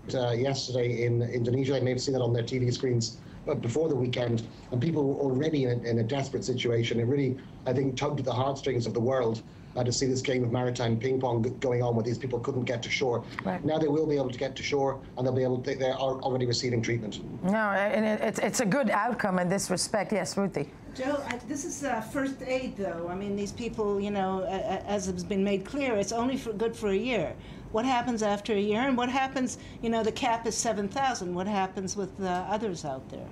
yesterday in Indonesia. They may have seen it on their TV screens before the weekend, and people were already in a desperate situation. It really, I think, tugged at the heartstrings of the world to see this game of maritime ping pong going on where these people couldn't get to shore. Right. Now they will be able to get to shore, and they'll be able to, they're already receiving treatment. No, and it's a good outcome in this respect. Yes, Ruthie. Joe, this is first aid, though. I mean, these people, you know, as has been made clear, it's only good for a year. What happens after a year, and what happens, you know, the cap is 7,000. What happens with others out there?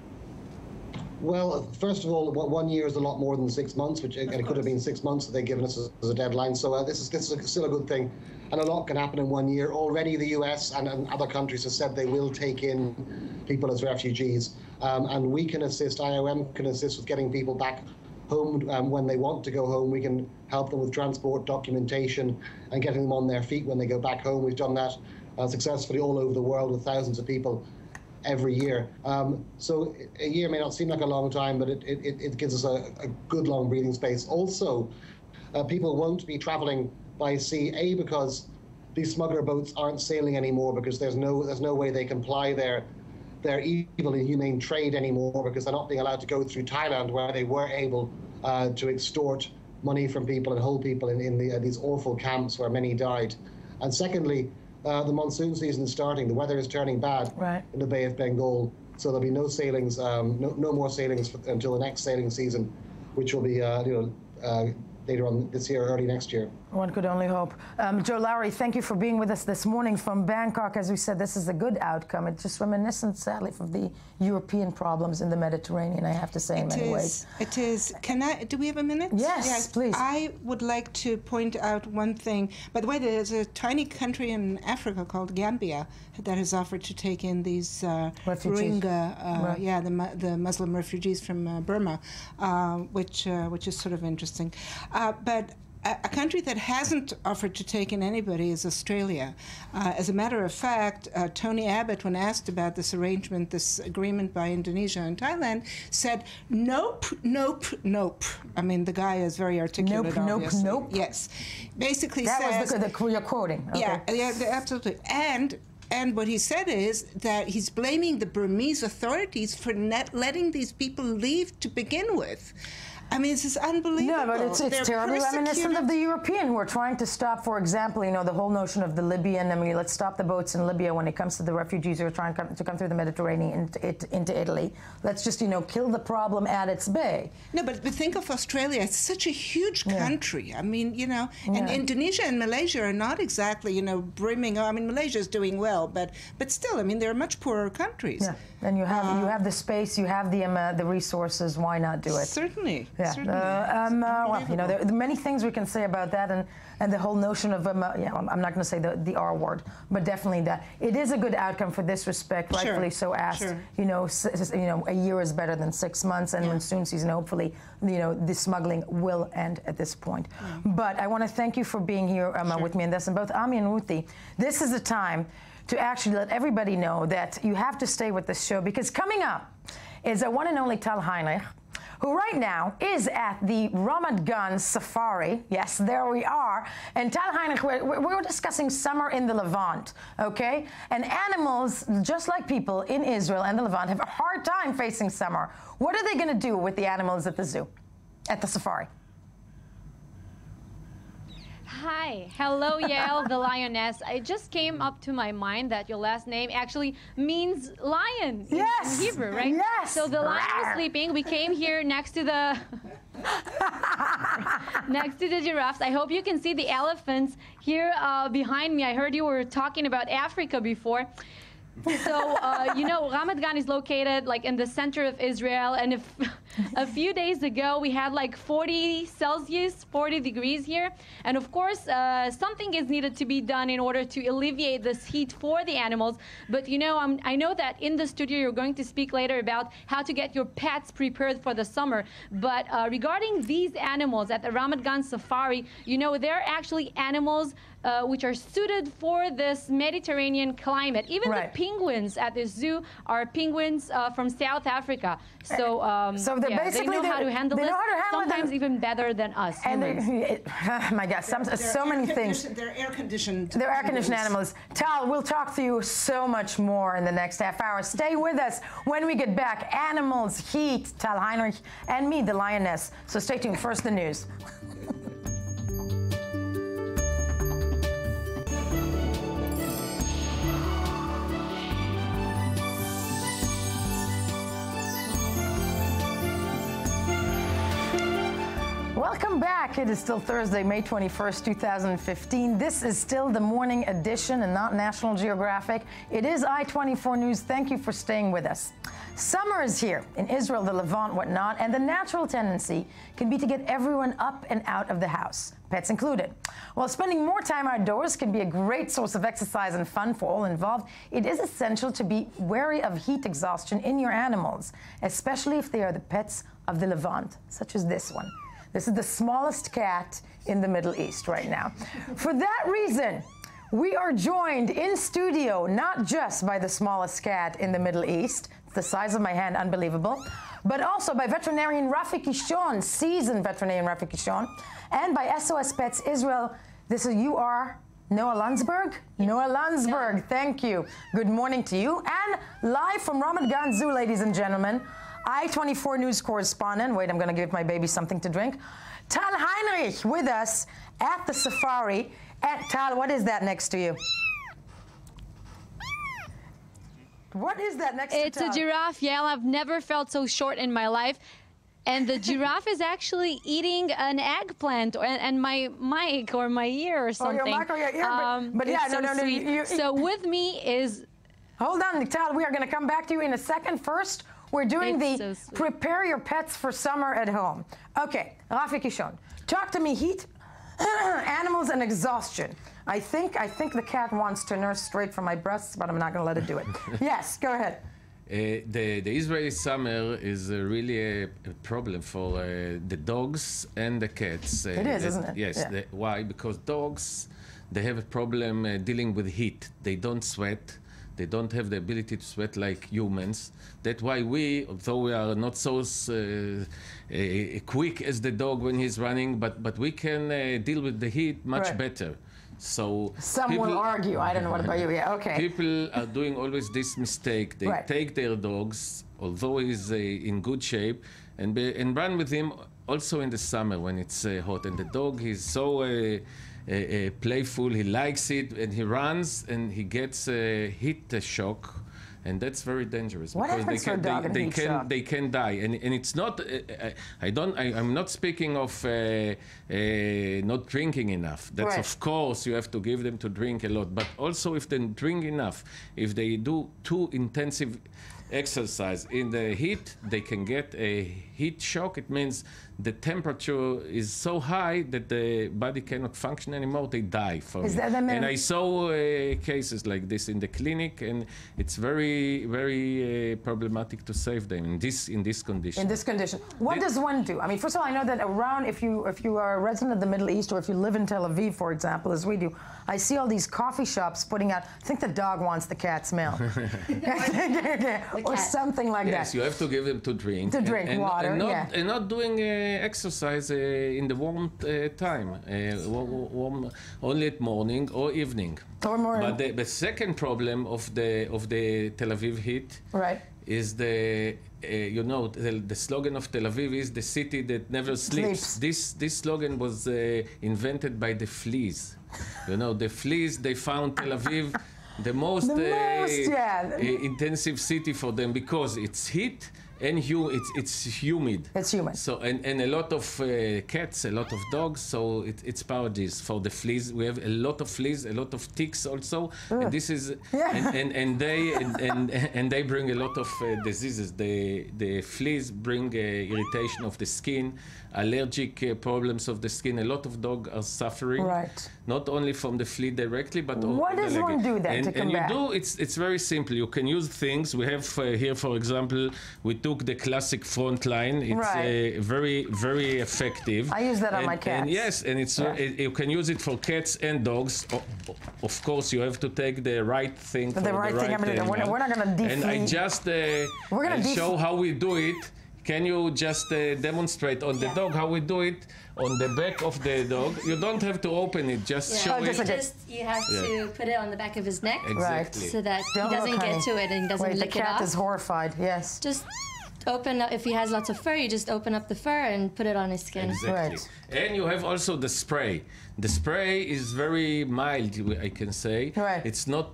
Well, first of all, 1 year is a lot more than 6 months, which it could have been 6 months that they've given us as a deadline. So this is still a good thing. And a lot can happen in 1 year. Already the US and other countries have said they will take in people as refugees. And we can assist, IOM can assist with getting people back home when they want to go home. We can help them with transport, documentation, and getting them on their feet when they go back home. We've done that successfully all over the world with thousands of people every year. So a year may not seem like a long time, but it gives us a good long breathing space. Also, people won't be traveling by sea, because these smuggler boats aren't sailing anymore, because there's no way they can ply their evil and inhumane trade anymore, because they're not being allowed to go through Thailand, where they were able to extort money from people and hold people in these awful camps where many died. And secondly, the monsoon season is starting. The weather is turning bad in the Bay of Bengal, so there'll be no sailings, no more sailings until the next sailing season, which will be later on this year, early next year. One could only hope. Joe Lowry, thank you for being with us this morning from Bangkok. As we said, this is a good outcome. It's just reminiscent, sadly, of the European problems in the Mediterranean, I have to say, in many ways. It is. Do we have a minute? Yes, please. I would like to point out one thing. By the way, there's a tiny country in Africa called Gambia that has offered to take in these Rohingya, the Muslim refugees from Burma, which is sort of interesting. But a country that hasn't offered to take in anybody is Australia. As a matter of fact, Tony Abbott, when asked about this arrangement, this agreement by Indonesia and Thailand, said, nope, nope, nope. I mean, the guy is very articulate, nope, obviously. Nope, nope. Yes. Basically that says... That was you're quoting. Okay. Yeah, absolutely. And what he said is that he's blaming the Burmese authorities for not letting these people leave to begin with. I mean, this is unbelievable. No, but it's terribly reminiscent of the European who are trying to stop, for example, the whole notion of the Libyan. I mean, let's stop the boats in Libya when it comes to the refugees who are trying to come through the Mediterranean into Italy. Let's just, kill the problem at its bay. No, but think of Australia. It's such a huge country. I mean, and Indonesia and Malaysia are not exactly, brimming. I mean, Malaysia is doing well, but still, I mean, they're much poorer countries. Yeah, and you have the space, you have the resources. Why not do it? Certainly. Yeah. Well, there are many things we can say about that, and the whole notion of I'm not going to say the R word, but definitely that it is a good outcome for this respect, rightfully so asked. A year is better than 6 months, and monsoon season, hopefully, the smuggling will end at this point. But I want to thank you for being here with me in this, and both Ami and Ruthie. This is the time to actually let everybody know that you have to stay with this show, because coming up is a one and only Tal Heinrich, who right now is at the Ramat Gan Safari. Yes, there we are. And Tal Heinrich, we're discussing summer in the Levant, okay? And animals, just like people in Israel and the Levant, have a hard time facing summer. What are they going to do with the animals at the zoo, at the safari? Hi. Hello, Yael, the lioness. It just came up to my mind that your last name actually means lion in Hebrew, right? Yes. So the lion was sleeping. We came here next to the giraffes. I hope you can see the elephants here behind me. I heard you were talking about Africa before. So, Ramat Gan is located in the center of Israel, and a few days ago we had 40 Celsius, 40 degrees here, and of course something is needed to be done in order to alleviate this heat for the animals. But I know that in the studio you're going to speak later about how to get your pets prepared for the summer. But regarding these animals at the Ramat Gan Safari, they're actually animals which are suited for this Mediterranean climate. Even the penguins at the zoo are penguins from South Africa. So, they're basically they know how to handle it, sometimes even better than us. And my God, so many things. They're air-conditioned. They're air-conditioned animals. Tal, we'll talk to you so much more in the next half hour. Stay with us when we get back. Animals, heat, Tal Heinrich, and me, the lioness. So stay tuned. First, the news. Welcome back. It is still Thursday, May 21st, 2015. This is still the morning edition and not National Geographic. It is I-24 News. Thank you for staying with us. Summer is here in Israel, the Levant, whatnot, and the natural tendency can be to get everyone up and out of the house, pets included. While spending more time outdoors can be a great source of exercise and fun for all involved, it is essential to be wary of heat exhaustion in your animals, especially if they are the pets of the Levant, such as this one. This is the smallest cat in the Middle East right now. For that reason, we are joined in studio not just by the smallest cat in the Middle East, the size of my hand, unbelievable, but also by veterinarian Rafi Kishon, seasoned veterinarian Rafi Kishon, and by SOS Pets Israel. You are Noah Landsberg? Noah Landsberg, thank you. Good morning to you. And live from Ramat Gan Zoo, ladies and gentlemen, I-24 News correspondent, wait, I'm going to give my baby something to drink, Tal Heinrich with us at the safari. Tal, what is that next to you? What is that next to you? It's a giraffe, Yael. I've never felt so short in my life. and the giraffe is actually eating an eggplant and my mic or my ear or something. Oh, your mic or your ear, but yeah, no. So with me is... Hold on, Tal, we are going to come back to you in a second. First, we're doing prepare your pets for summer at home. Okay, Rafi Kishon, talk to me, heat, animals, and exhaustion. I think the cat wants to nurse straight from my breasts, but I'm not going to let it do it. Yes, go ahead. The Israeli summer is really a problem for the dogs and the cats. It is, isn't it? Yes. Yeah. Why? Because dogs, they have a problem dealing with heat. They don't sweat. They don't have the ability to sweat like humans. That's why we, although we are not so quick as the dog when he's running, but we can deal with the heat much better. So some will argue. I don't know what about you. Yeah, okay. People are doing always this mistake. They take their dogs, although he's in good shape, and run with him also in the summer when it's hot. And the dog is so playful. He likes it, and he runs, and he gets a heat shock. And that's very dangerous. What happens for a dog in heat shock? They can die, and it's not. I'm not speaking of not drinking enough. That's of course you have to give them to drink a lot, but also if they drink enough, if they do too intensive exercise in the heat, they can get a heat shock. It means the temperature is so high that the body cannot function anymore. They die from it. And I saw cases like this in the clinic, and it's very, very problematic to save them in this condition. In this condition, what does one do? I mean, first of all, I know that around, if you are a resident of the Middle East, or if you live in Tel Aviv, for example, as we do, I see all these coffee shops putting out. I think the dog wants the cat's milk, or something like that. Yes, you have to give them to drink. To drink water, and not doing exercise in the warm time, only at morning or evening. But the second problem of the Tel Aviv heat is the slogan of Tel Aviv is the city that never sleeps. This slogan was invented by the fleas. The fleas, they found Tel Aviv the most intensive city for them because it's heat and it's humid. It's humid. So and a lot of cats, a lot of dogs. So it's paradise for the fleas. We have a lot of fleas, a lot of ticks also. And this is and they bring a lot of diseases. The fleas bring irritation of the skin, allergic problems of the skin. A lot of dogs are suffering. Right. Not only from the flea directly, but what does one do then to combat? It's very simple. You can use things. We have here, for example, we took the classic front line. It's very, very effective. I use that on my cats. And yes, and it's you can use it for cats and dogs. Of course, you have to take the right thing for the right animal. We're not going to defeat. And I just show how we do it. Can you just demonstrate on the dog how we do it on the back of the dog? You don't have to open it, just show it. You have to put it on the back of his neck, exactly. So that he doesn't get to it and he doesn't lick it off. The cat is horrified, yes. Just open up, if he has lots of fur, you just open up the fur and put it on his skin. Exactly. And you have also the spray. The spray is very mild, I can say. It's not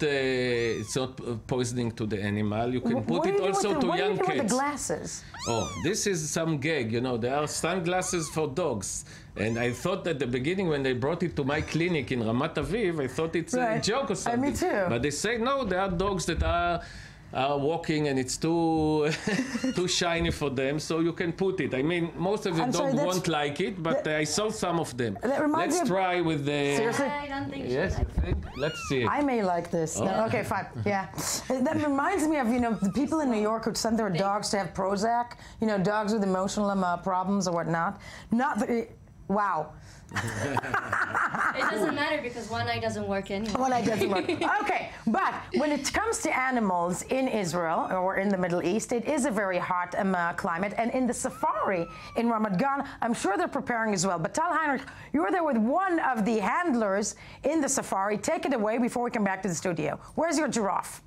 poisoning to the animal. You can put it also to young cats. What do you do with the glasses? Oh, this is some gag. There are sunglasses for dogs. And I thought at the beginning when they brought it to my clinic in Ramat Aviv, I thought it's a joke or something. Me too. But they say, no, there are dogs that are walking and it's too shiny for them, so you can put it. I mean, most of the dogs won't like it, but I saw some of them. Let's try with the... Seriously? I don't think yes, I think. Let's see it. I may like this. Oh. No, okay, fine. Yeah. That reminds me of, the people in New York who send their dogs to have Prozac, dogs with emotional problems or whatnot. Wow. It doesn't matter because one eye doesn't work anyway. One eye doesn't work. Okay, but when it comes to animals in Israel or in the Middle East, it is a very hot climate. And in the safari in Ramat Gan, I'm sure they're preparing as well. But Tal Heinrich, you're there with one of the handlers in the safari. Take it away before we come back to the studio. Where's your giraffe?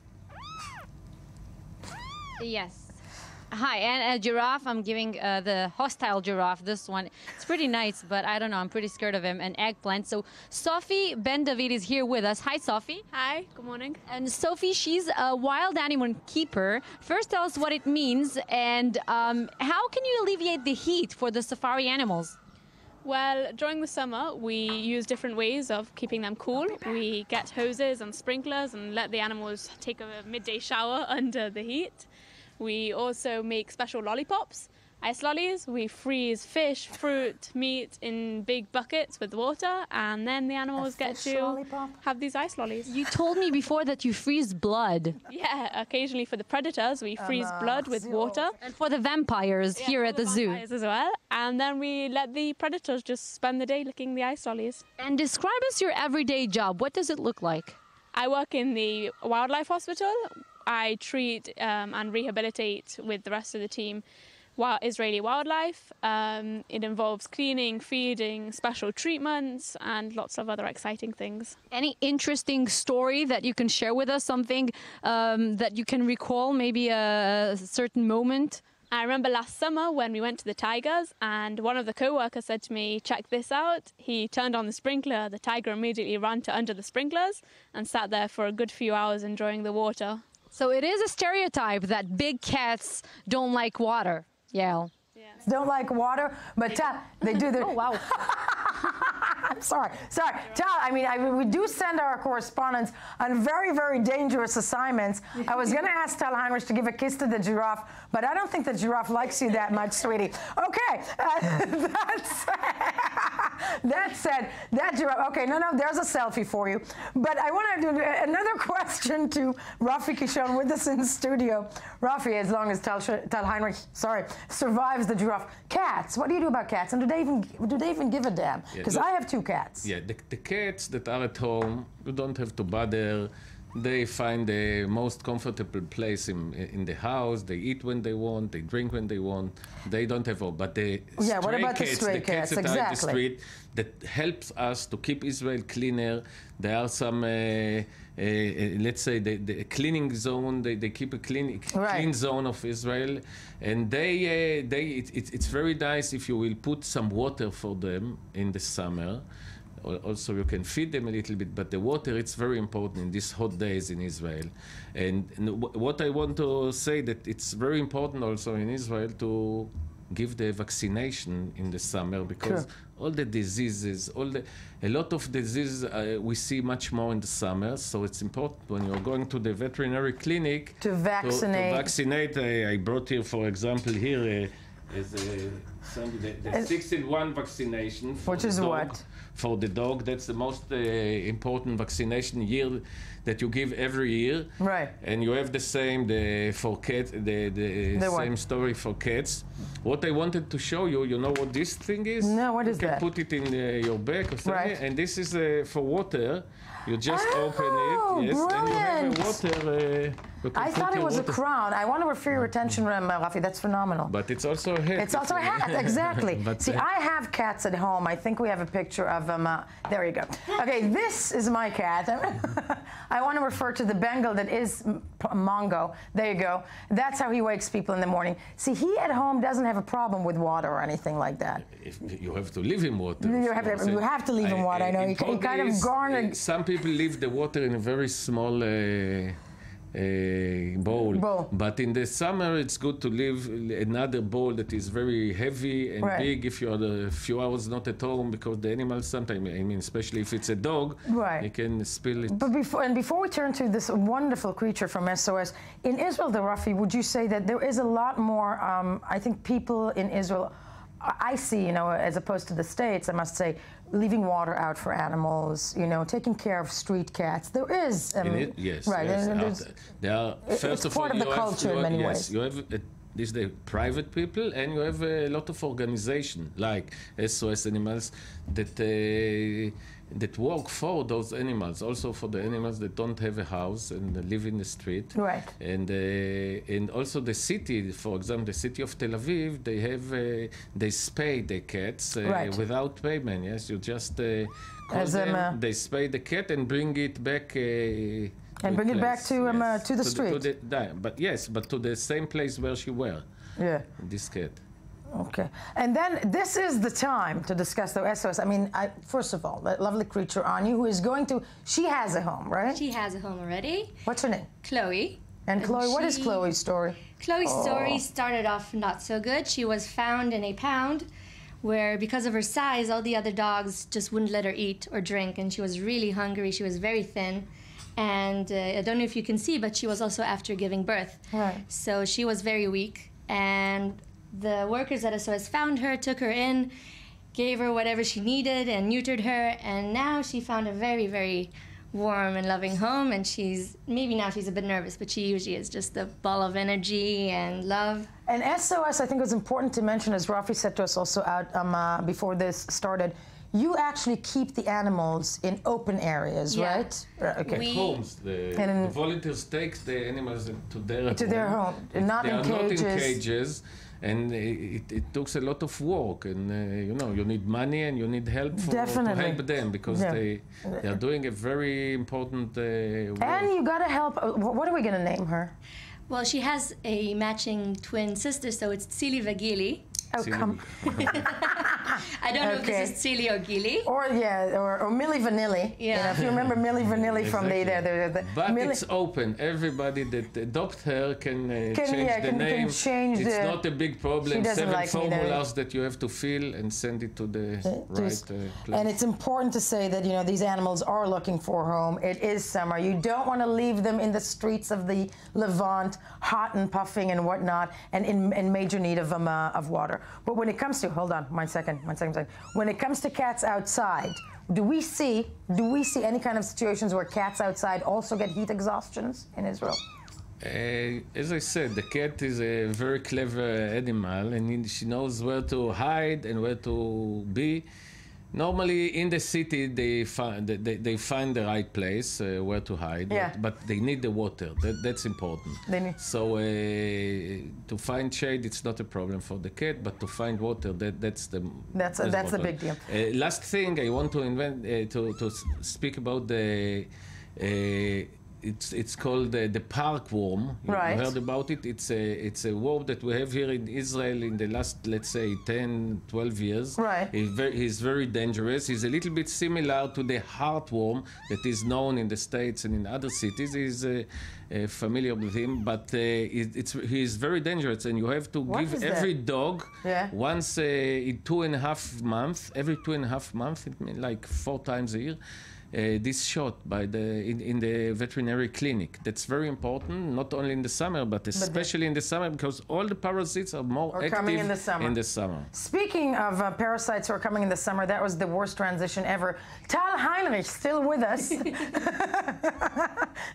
Yes. Hi, and a giraffe. I'm giving the hostile giraffe this one. It's pretty nice, but I don't know. I'm pretty scared of him. An eggplant. So Sophie Ben David is here with us. Hi, Sophie. Hi, good morning. And Sophie, she's a wild animal keeper. First, tell us what it means and how can you alleviate the heat for the safari animals? Well, during the summer, we use different ways of keeping them cool. We get hoses and sprinklers and let the animals take a midday shower under the heat. We also make special lollipops, ice lollies. We freeze fish, fruit, meat in big buckets with water, and then the animals get to have these ice lollies. You told me before that you freeze blood. Yeah, occasionally for the predators, we freeze blood with water. And for the vampires here at the zoo. As well. And then we let the predators just spend the day licking the ice lollies. And describe us your everyday job. What does it look like? I work in the wildlife hospital. I treat and rehabilitate with the rest of the team Israeli wildlife. It involves cleaning, feeding, special treatments, and lots of other exciting things. Any interesting story that you can share with us? Something that you can recall, maybe a certain moment? I remember last summer when we went to the tigers and one of the co-workers said to me, check this out. He turned on the sprinkler. The tiger immediately ran to under the sprinklers and sat there for a good few hours enjoying the water. So it is a stereotype that big cats don't like water. Yeah. Don't like water, but they do. Oh, wow. I'm sorry. Tal, I mean, we do send our correspondents on very, very dangerous assignments. I was going to ask Tal Heinrich to give a kiss to the giraffe, but I don't think the giraffe likes you that much, sweetie. Okay. That said, that giraffe, okay, no, there's a selfie for you. But I want to do another question to Rafi Kishon with us in the studio. Rafi, as long as Tal Heinrich, survives the giraffe. Cats, what do you do about cats? And do they even give a damn? Because I have 2 cats. Yeah, the cats that are at home, you don't have to bother. They find the most comfortable place in the house. They eat when they want. They drink when they want. They don't have all. But the stray cats that are in the street, that helps us to keep Israel cleaner. There are some, let's say, the cleaning zone. They keep a clean zone of Israel, and it's very nice if you will put some water for them in the summer. Also, you can feed them a little bit, but the water, it's very important in these hot days in Israel. And what I want to say that it's very important also in Israel to give the vaccination in the summer, because all the diseases, a lot of diseases we see much more in the summer. So it's important when you're going to the veterinary clinic to vaccinate. I brought here, for example, here is the 6-in-1 vaccination. Which is what? For the dog, that's the most important vaccination year that you give every year. Right. And you have the same for cats, the same story for cats. What I wanted to show you, you know what this thing is? No, what is that? You can put it in your bag or something. And this is for water. You just open it, yes, brilliant. and you have water. I thought it was a crown. I want to refer your attention, Rafi. That's phenomenal. But it's also a hat. It's also a hat, exactly. See, I have cats at home. I think we have a picture of them. There you go. Okay, this is my cat. I want to refer to the Bengal that is Mongo. There you go. That's how he wakes people in the morning. See, he at home doesn't have a problem with water or anything like that. If you have to live in water. You have to leave in water. I know. He kind of garnered. Some people leave the water in a very small bowl. But in the summer, it's good to leave another bowl that is very heavy and big if you're a few hours not at home, because the animals sometimes, I mean, especially if it's a dog, you can spill it. But before we turn to this wonderful creature from SOS, in Israel, Rafi, would you say that there is a lot more, I think people in Israel, I see, as opposed to the States, I must say, leaving water out for animals, taking care of street cats. There is, yes, right. Yes. There are, first it's part of the culture in many ways. You have this the private people, and you have a lot of organization like SOS Animals that work for those animals, also for the animals that don't have a house and live in the street. Right. And also the city, for example, the city of Tel Aviv, they spay the cats without payment. Yes, you just call them, they spay the cat and bring it back. And bring it back to the street. But to the same place where she were. this cat. Okay. And then this is the time to discuss the SOS. I mean, first of all, that lovely creature, Anya, who is going to, she has a home, right? She has a home already. What's her name? Chloe. And Chloe, what is Chloe's story? Chloe's story started off not so good. She was found in a pound where, because of her size, all the other dogs just wouldn't let her eat or drink, and she was really hungry. She was very thin. And I don't know if you can see, but she was also after giving birth. Right. So she was very weak, and the workers at SOS found her, took her in, gave her whatever she needed, and neutered her, and now she found a very, very warm and loving home, and maybe now she's a bit nervous, but she usually is just a ball of energy and love. And SOS, I think it's important to mention, as Rafi said to us also out before this started, you actually keep the animals in open areas, right? Okay. Homes. The volunteers take the animals to their home, not in cages. They are not in cages. And it takes a lot of work, and you need money and you need help to help them, because they are doing a very important work. And you got to help. What are we going to name her? Well, she has a matching twin sister, so it's Tsili Vagili. Oh, come. I don't know if this is Tsili or Gili. Or Milli Vanilli. Yeah. You know, if you remember Milli Vanilli from the But it's open. Everybody that adopt her can change the name. It's not a big problem. 7 formulas that you have to fill and send it to the right place. And it's important to say that, these animals are looking for a home. It is summer. You don't want to leave them in the streets of the Levant, hot and puffing and whatnot, and in major need of water. But when it comes to, hold on, one second. When it comes to cats outside, do we see any kind of situations where cats outside also get heat exhaustions in Israel? As I said, the cat is a very clever animal, and she knows where to hide and where to be. Normally, in the city, they find the right place where to hide, but they need the water. That's important. So to find shade, it's not a problem for the cat, but to find water, that's the big deal. Last thing I want to speak about the. It's called the park worm. You heard about it? It's a worm that we have here in Israel in the last, let's say, 10, 12 years. Right. He's very dangerous. He's a little bit similar to the heartworm that is known in the States and in other cities. He's familiar with him, but he's very dangerous, and you have to give every dog once in 2.5 months, every 2.5 months, it means like 4 times a year. This shot in the veterinary clinic. That's very important, not only in the summer, but especially in the summer, because all the parasites are more active coming in the summer. Speaking of parasites who are coming in the summer, that was the worst transition ever. Tal Heinrich, still with us.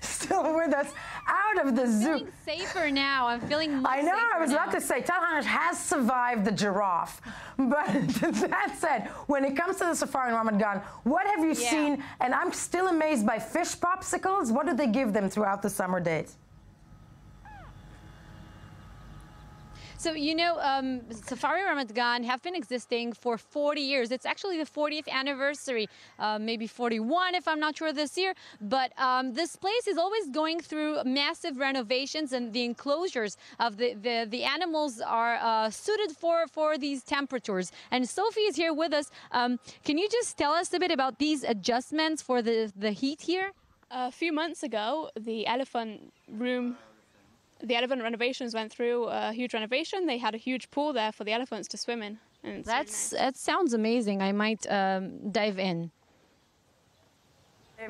Still with us, out of the zoo. I'm feeling safer now. I'm feeling much I know, safer I was now. about to say, Tal Heinrich has survived the giraffe. But that said, when it comes to the safari in Ramadan, what have you seen? And I'm still amazed by fish popsicles. What do they give them throughout the summer days? So, Safari Ramadan have been existing for 40 years. It's actually the 40th anniversary, maybe 41 if I'm not sure this year. But this place is always going through massive renovations, and the enclosures of the animals are suited for these temperatures. And Sophie is here with us. Can you just tell us a bit about these adjustments for the heat here? A few months ago, the elephant renovations went through a huge renovation. They had a huge pool there for the elephants to swim in. And that sounds amazing. I might dive in.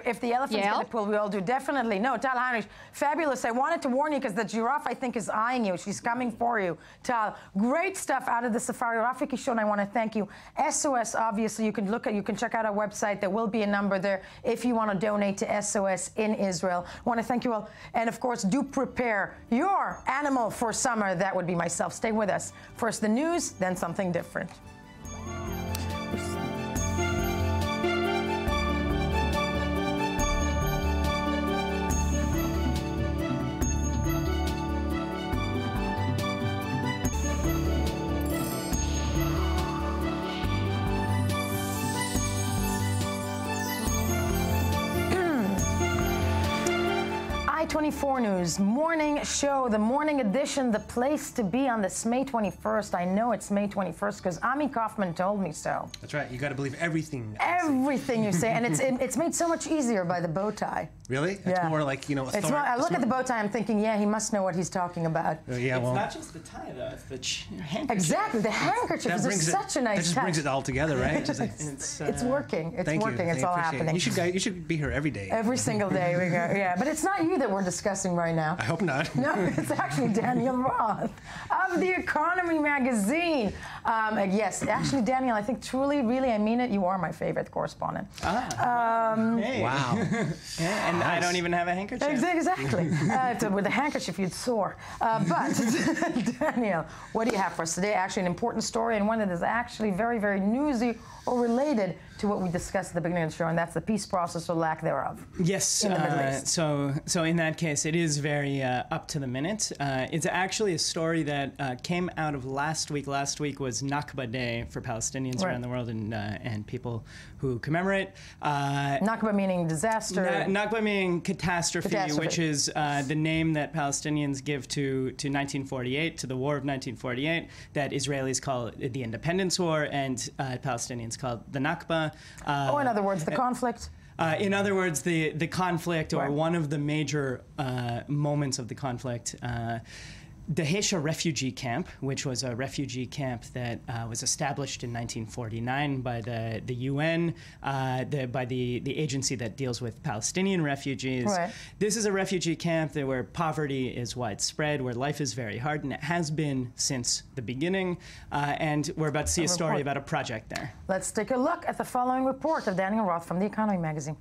If the elephants get the pool, we all do. Definitely. No, Tal Heinrich, fabulous. I wanted to warn you because the giraffe, I think, is eyeing you. She's coming for you. Tal, great stuff out of the safari. Rafi Kishon, I want to thank you. SOS, obviously, you can check out our website. There will be a number there if you want to donate to SOS in Israel. I want to thank you all. And, of course, do prepare your animal for summer. That would be myself. Stay with us. First the news, then something different. 24 News morning show, the morning edition, the place to be on this May 21st. I know it's May 21st because Ami Kaufman told me so. That's right. You got to believe everything. Everything you say, and it's made so much easier by the bow tie. Really? It's more like, you know, it's more, I look at the bow tie, I'm thinking, yeah, he must know what he's talking about. Yeah, well, it's not just the tie, though. It's the handkerchief. Exactly, the handkerchief is such a nice touch. That just brings it all together, right? It's working. It's working. It's all happening. You should be here every day. Every single day we go. Yeah, but it's not you that we're discussing right now. I hope not. No, it's actually Daniel Roth of The Economy magazine. Yes, actually, Daniel, I think truly, really, I mean it, you are my favorite correspondent. Hey. Wow. Yeah, and I don't even have a handkerchief. Exactly. With a handkerchief, you'd soar. But, Daniel, what do you have for us today? Actually, an important story, and one that is actually very, very newsy or related to what we discussed at the beginning of the show, and that's the peace process or lack thereof. Yes. In the Middle East. So in that case, it is very up to the minute. It's actually a story that came out of last week. Last week was Nakba Day for Palestinians around the world and people who commemorate. Nakba meaning disaster. Nakba meaning catastrophe, which is the name that Palestinians give to 1948, to the War of 1948, that Israelis call the Independence War, and Palestinians call the Nakba. In other words, the conflict. In other words, the conflict, or one of the major moments of the conflict. Dheisheh refugee camp, which was a refugee camp that was established in 1949 by the UN, by the agency that deals with Palestinian refugees. Right. This is a refugee camp where poverty is widespread, where life is very hard, and it has been since the beginning. And we're about to see a story about a project there. Let's take a look at the following report of Daniel Roth from The Economy magazine.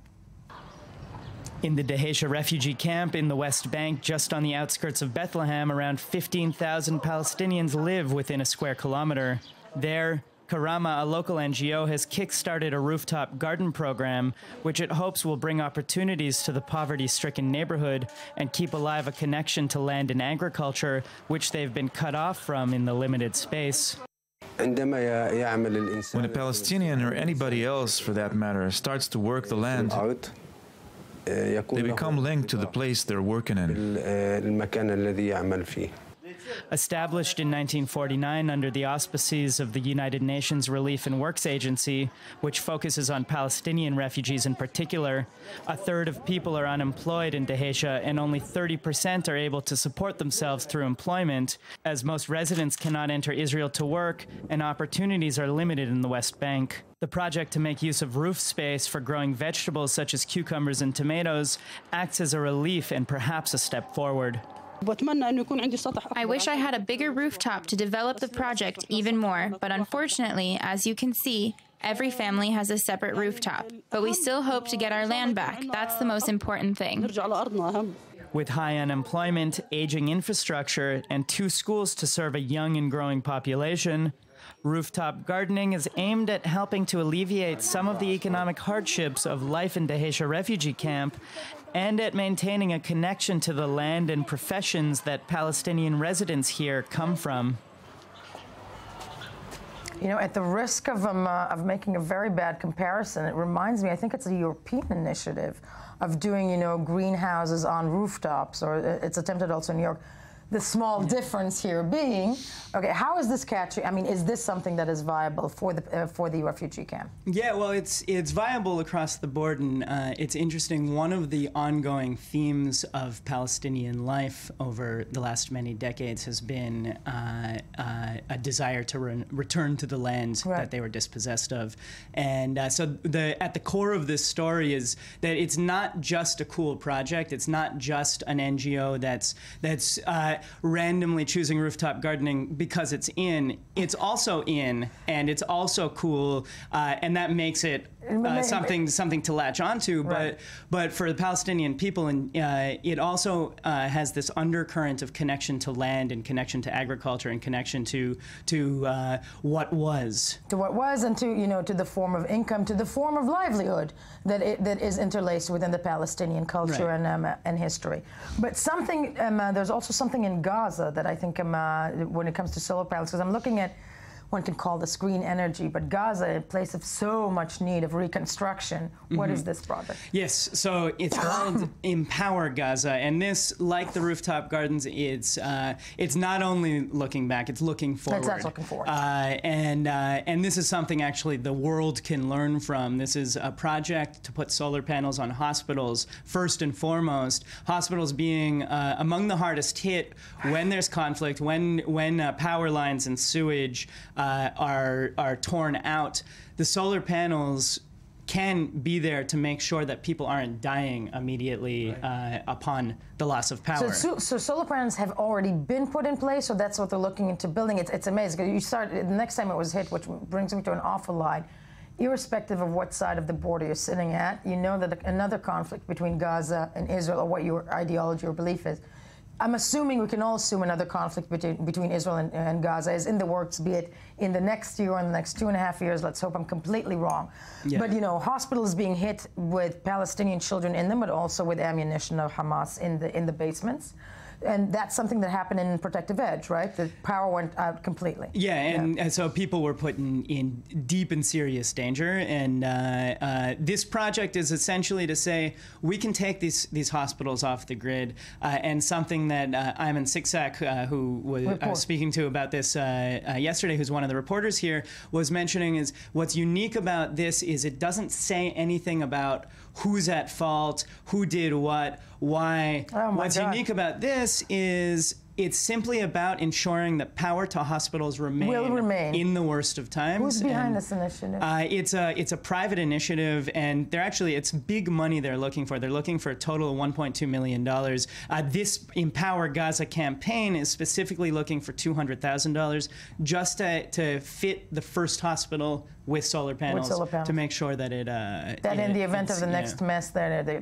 In the Dheisheh refugee camp in the West Bank, just on the outskirts of Bethlehem, around 15,000 Palestinians live within a square kilometer. There, Karama, a local NGO, has kick-started a rooftop garden program, which it hopes will bring opportunities to the poverty-stricken neighborhood and keep alive a connection to land and agriculture, which they've been cut off from in the limited space. When a Palestinian, or anybody else for that matter, starts to work the land, they become linked to the place they're working in. Established in 1949 under the auspices of the United Nations Relief and Works Agency, which focuses on Palestinian refugees in particular, a third of people are unemployed in Dheisheh, and only 30% are able to support themselves through employment, as most residents cannot enter Israel to work and opportunities are limited in the West Bank. The project to make use of roof space for growing vegetables such as cucumbers and tomatoes acts as a relief and perhaps a step forward. I wish I had a bigger rooftop to develop the project even more, but unfortunately, as you can see, every family has a separate rooftop. But we still hope to get our land back. That's the most important thing. With high unemployment, aging infrastructure, and 2 schools to serve a young and growing population, rooftop gardening is aimed at helping to alleviate some of the economic hardships of life in Dheisheh refugee camp and at maintaining a connection to the land and professions that Palestinian residents here come from. You know, at the risk of making a very bad comparison, it reminds me, I think it's a European initiative of doing, greenhouses on rooftops, or it's attempted also in New York. The small difference here being, okay, how is this catching? I mean, is this something that is viable for the refugee camp? Yeah, well, it's viable across the board, and it's interesting. One of the ongoing themes of Palestinian life over the last many decades has been a desire to return to the land that they were dispossessed of, and so at the core of this story is that it's not just a cool project. It's not just an NGO that's randomly choosing rooftop gardening because it's in. It's also in, and it's also cool, and that makes it something to latch onto. But for the Palestinian people, and it also has this undercurrent of connection to land and connection to agriculture and connection to what was. To what was, and to the form of income, to the form of livelihood that is interlaced within the Palestinian culture and history. But there's also something in Gaza that I think when it comes to solar panels, because I'm looking at one can call this green energy, but Gaza, a place of so much need of reconstruction. What is this project? Yes, so it's called Empower Gaza, and this, like the rooftop gardens, it's not only looking back, it's looking forward. That's looking forward. And this is something actually the world can learn from. This is a project to put solar panels on hospitals, first and foremost. Hospitals being among the hardest hit when there's conflict, when power lines and sewage are torn out. The solar panels can be there to make sure that people aren't dying immediately upon the loss of power. So solar panels have already been put in place, so that's what they're looking into building. It's amazing. You start the next time it was hit, which brings me to an awful line. Irrespective of what side of the border you're sitting at, you know that another conflict between Gaza and Israel, or what your ideology or belief is. I'm assuming we can all assume another conflict between Israel and Gaza is in the works, be it in the next year or in the next 2.5 years. Let's hope I'm completely wrong. Yeah. But, you know, hospitals being hit with Palestinian children in them, but also with ammunition of Hamas in the basements. And that's something that happened in Protective Edge, right? The power went out completely. Yeah, and so people were put in deep and serious danger. And this project is essentially to say we can take these hospitals off the grid. And something that Ayman Siksak, who I was speaking to about this yesterday, who's one of the reporters here, was mentioning is what's unique about this is it doesn't say anything about who's at fault, who did what, why. What's unique about this is it's simply about ensuring that power to hospitals will remain in the worst of times. Who's behind this initiative? It's a private initiative, and it's big money they're looking for. They're looking for a total of $1.2 million. This Empower Gaza campaign is specifically looking for $200,000 just to fit the first hospital with solar panels, to make sure that it in the event of the next mess,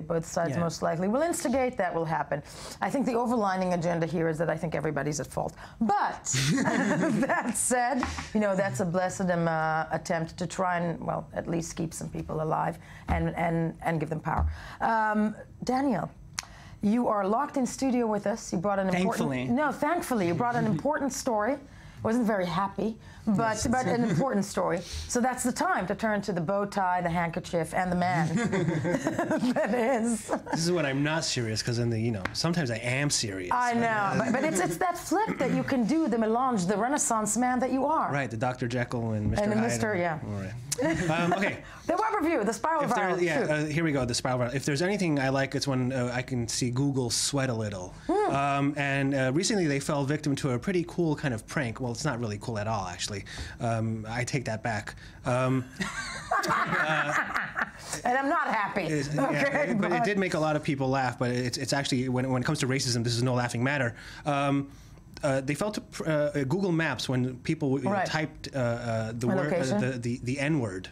both sides most likely will instigate. That will happen. I think the overlining agenda here is that I think everybody's at fault. But that said, you know, that's a blessed attempt to try and, well, at least keep some people alive and give them power. Daniel, you are locked in studio with us. You brought an thankfully you brought an important story. Wasn't very happy, but an important story. So that's the time to turn to the bow tie, the handkerchief, and the man. That is. This is when I'm not serious, because sometimes I am serious. I know, but it's that flip that you can do, the melange, the Renaissance man that you are. Right, the Dr. Jekyll and Mr. Hyde. And Mr. Yeah. All right. Okay. The web review, the spiral viral. Here we go, the spiral viral. If there's anything I like, it's when I can see Google sweat a little. And recently they fell victim to a pretty cool kind of prank. Well, it's not really cool at all, actually. I take that back. And I'm not happy. But it did make a lot of people laugh. But it's actually, when it comes to racism, this is no laughing matter. They fell to Google Maps when people typed the N-word.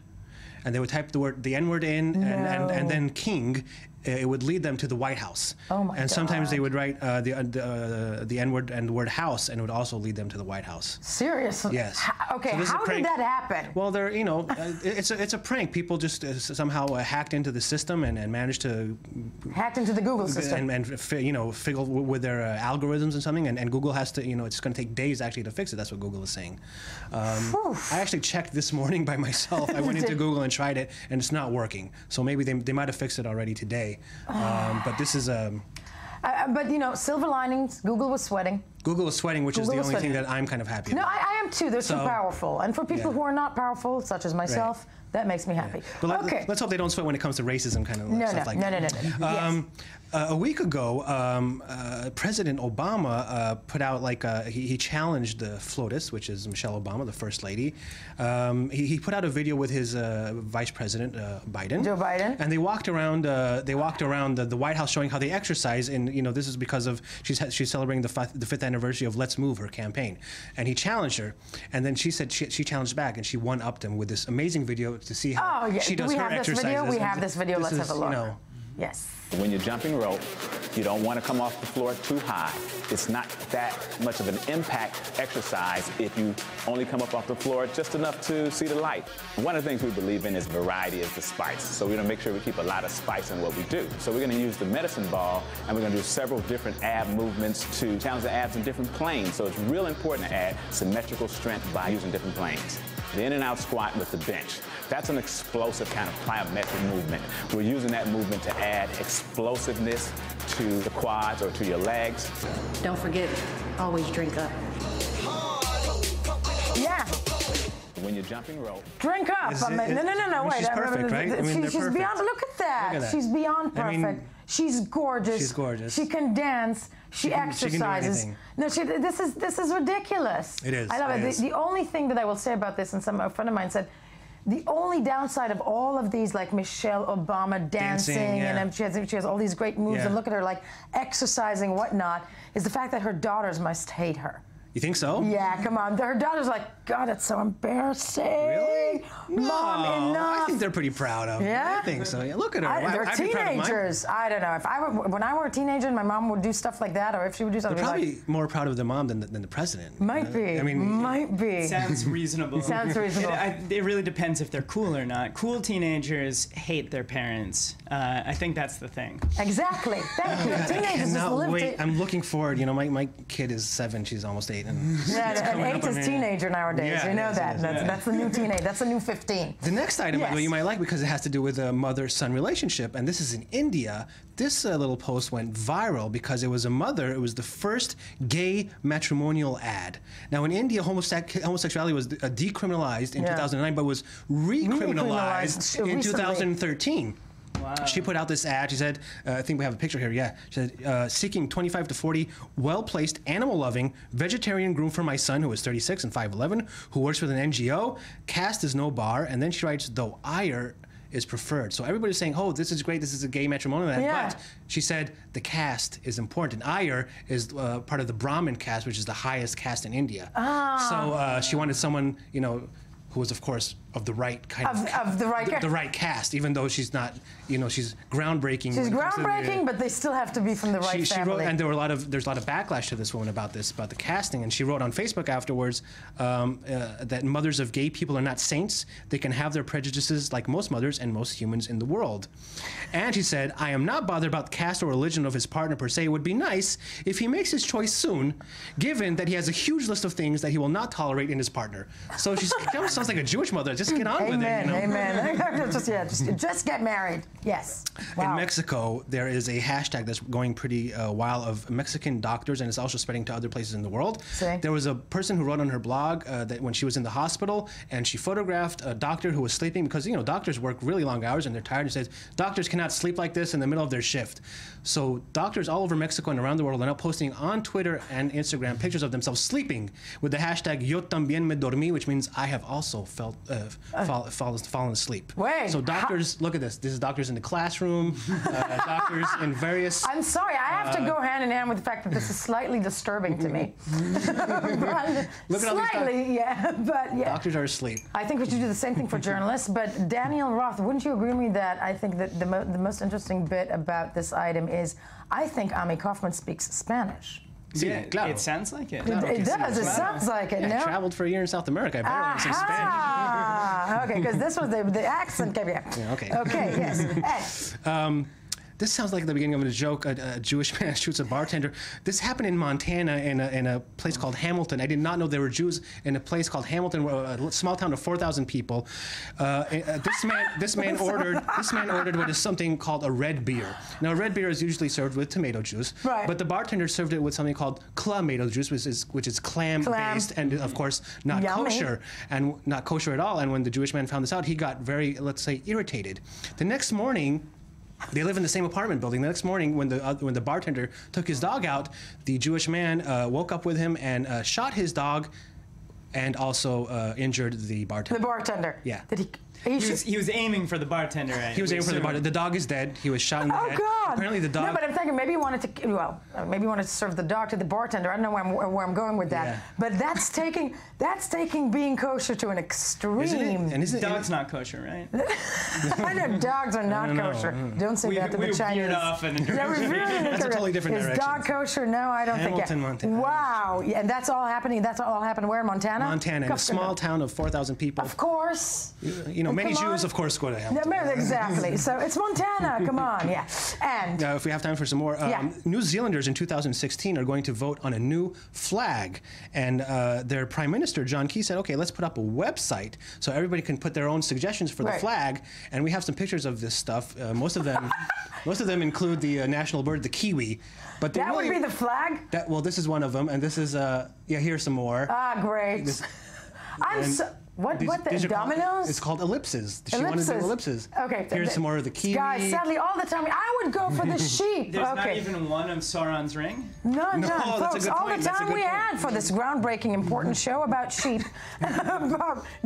And they would type the N-word in, and then King. It would lead them to the White House. Oh my God. And sometimes they would write the N-word and the word house, and it would also lead them to the White House. Seriously? Yes. Okay, so how did that happen? Well, it's a prank. People just somehow hacked into the system and managed to hacked into the Google system and fiddle with their algorithms and something. And Google has to, it's going to take days actually to fix it. That's what Google is saying. I actually checked this morning by myself. I went into Google and tried it, and it's not working. So maybe they might have fixed it already today. But this is but silver linings. Google was sweating. Google was sweating, which is the only thing that I'm kind of happy about. No, I am too. They're too powerful, and for people who are not powerful, such as myself, that makes me happy. But let's hope they don't sweat when it comes to racism, kind of stuff like that. No. A week ago, President Obama put out he challenged the FLOTUS, which is Michelle Obama, the First Lady. He put out a video with his Vice President Biden. Joe Biden. And they walked around. The White House, showing how they exercise. And this is because of she's celebrating the 5th anniversary of Let's Move, her campaign. And he challenged her, and then she said she challenged back, and she one-upped him with this amazing video to see how she does her exercises. We have this video. Let's have a look. Yes. When you're jumping rope, you don't want to come off the floor too high. It's not that much of an impact exercise if you only come up off the floor just enough to see the light. One of the things we believe in is variety is the spice. So we're going to make sure we keep a lot of spice in what we do. So we're going to use the medicine ball, and we're going to do several different ab movements to challenge the abs in different planes. So it's real important to add symmetrical strength by using different planes. The in and out squat with the bench. That's an explosive kind of plyometric movement. We're using that movement to add explosiveness to the quads or to your legs. Don't forget, always drink up. Yeah. When you're jumping rope. Drink up. No, wait. She's perfect, right? I mean, she's beyond, look at that. Look at that. She's beyond perfect. I mean, she's gorgeous. She's gorgeous. She can dance. She exercises. She can do No, this is ridiculous. It is. I love it. The only thing that I will say about this, and a friend of mine said, the only downside of all of these, like Michelle Obama dancing yeah. and she has all these great moves, Yeah. and look at her like exercising, whatnot, is the fact that her daughters must hate her. You think so? Yeah, come on. Her daughter's like, God, it's so embarrassing. Really? Mom, enough. I think they're pretty proud of her. Yeah? I think so. Yeah, look at her. They're I'd be proud of mine. teenagers. I don't know. When I were a teenager and my mom would do stuff like that, or if she would do something They're like probably more proud of their mom than the president. Might be. I mean, might be. Sounds reasonable. Sounds reasonable. It really depends if they're cool or not. Cool teenagers hate their parents. I think that's the thing. Exactly. Thank you. Teenagers just live wait, I'm looking forward. You know, my kid is 7. She's almost 8. And and 8 is teenager nowadays. Yeah, you know it that. is, That's the new teenage. That's the new 15. The next item, by the way, Yes. you might like because it has to do with a mother-son relationship, and this is in India. This little post went viral because it was a mother. It was the first gay matrimonial ad. Now, in India, homosexuality was decriminalized in 2009, but was recriminalized in 2013. Wow. She put out this ad. She said, I think we have a picture here. Yeah. She said, seeking 25 to 40 well-placed, animal-loving, vegetarian groom for my son, who is 36 and 5'11", who works with an NGO. Caste is no bar. And then she writes, though ire is preferred. So everybody's saying, oh, this is great. This is a gay matrimonial ad. Yeah. But she said the caste is important. Ire is part of the Brahmin caste, which is the highest caste in India. So she wanted someone, you know, who was, of course, of the right kind of the right the right caste, even though she's not, you know, she's groundbreaking. She's groundbreaking, but they still have to be from the right she family. wrote, and there's a lot of backlash to this woman about the casting, and she wrote on Facebook afterwards that mothers of gay people are not saints. They can have their prejudices like most mothers and most humans in the world. And she said, I am not bothered about the caste or religion of his partner per se. It would be nice if he makes his choice soon, given that he has a huge list of things that he will not tolerate in his partner. So she almost sounds like a Jewish mother. Just get on with it. You know? Amen. just get married. Yes. Wow. In Mexico, there is a hashtag that's going pretty wild of Mexican doctors, and it's also spreading to other places in the world. See? There was a person who wrote on her blog that when she was in the hospital, and she photographed a doctor who was sleeping because, you know, doctors work really long hours and they're tired. And says doctors cannot sleep like this in the middle of their shift. So doctors all over Mexico and around the world are now posting on Twitter and Instagram pictures of themselves sleeping with the hashtag Yo también me dormí, which means I have also fallen asleep. Wait. So doctors, look at this. This is doctors in the classroom, doctors in various... I'm sorry, I have to go hand in hand with the fact that this is slightly disturbing to me. Look at all these slightly, yeah, but yeah. Doctors are asleep. I think we should do the same thing for journalists, but Daniel Roth, wouldn't you agree with me that I think that the most interesting bit about this item is I think Ami Kaufman speaks Spanish. Yeah, it sounds like it. It does. It sounds like it. Yeah, no? I traveled for a year in South America. I better learn some Spanish. Okay, because this was the accent came here. Yeah, okay. Okay, yes. Ed. This sounds like the beginning of a joke. A Jewish man shoots a bartender. This happened in Montana in a place called Hamilton. I did not know there were Jews in a place called Hamilton, a small town of 4,000 people. This man ordered what is something called a red beer. Now, a red beer is usually served with tomato juice, right. But the bartender served it with something called clamato juice, which is clam-based and, of course, not kosher and not kosher at all. And when the Jewish man found this out, he got very, let's say, irritated. The next morning, they live in the same apartment building. The next morning, when the bartender took his dog out, the Jewish man woke up with him and shot his dog, and also injured the bartender. The bartender. Yeah. He was aiming for the bartender. He was aiming for the bartender. The dog is dead. He was shot in the head. Oh, God. Apparently the dog... No, but I'm thinking maybe he wanted to, maybe he wanted to serve the dog to the bartender. I don't know where I'm going with that. Yeah. But that's taking being kosher to an extreme. Isn't it? And isn't Dog's not kosher, right? I know dogs are not kosher. Don't say that to the Chinese. We veered off in a direction. That's a totally different direction. Is dog kosher? No, I don't think. Montana. Wow. Yeah, and that's all happening. That's all happened where in Montana? Montana, in a small town of 4,000 people. Of course. Many Jews, of course, go to hell. Yeah, exactly. So it's Montana. Come on, yeah. And if we have time for some more, New Zealanders in 2016 are going to vote on a new flag, and their Prime Minister John Key said, "Okay, let's put up a website so everybody can put their own suggestions for the flag." And we have some pictures of this stuff. Most of them include the national bird, the kiwi. But that would be the flag. Well, this is one of them, and this is here's some more. Ah, great. What the dominoes? It's called ellipses. She wanted to do ellipses. Okay. Here's some more of the kiwi. Guys, sadly, all the time, I would go for the sheep. There's not even one of Sauron's ring? None, folks. All point. the time we had for this groundbreaking, important show about sheep.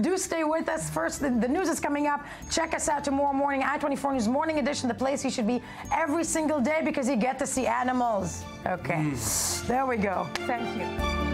Do stay with us. First, the news is coming up. Check us out tomorrow morning, I-24 News Morning Edition, the place you should be every single day because you get to see animals. Okay. There we go. Thank you.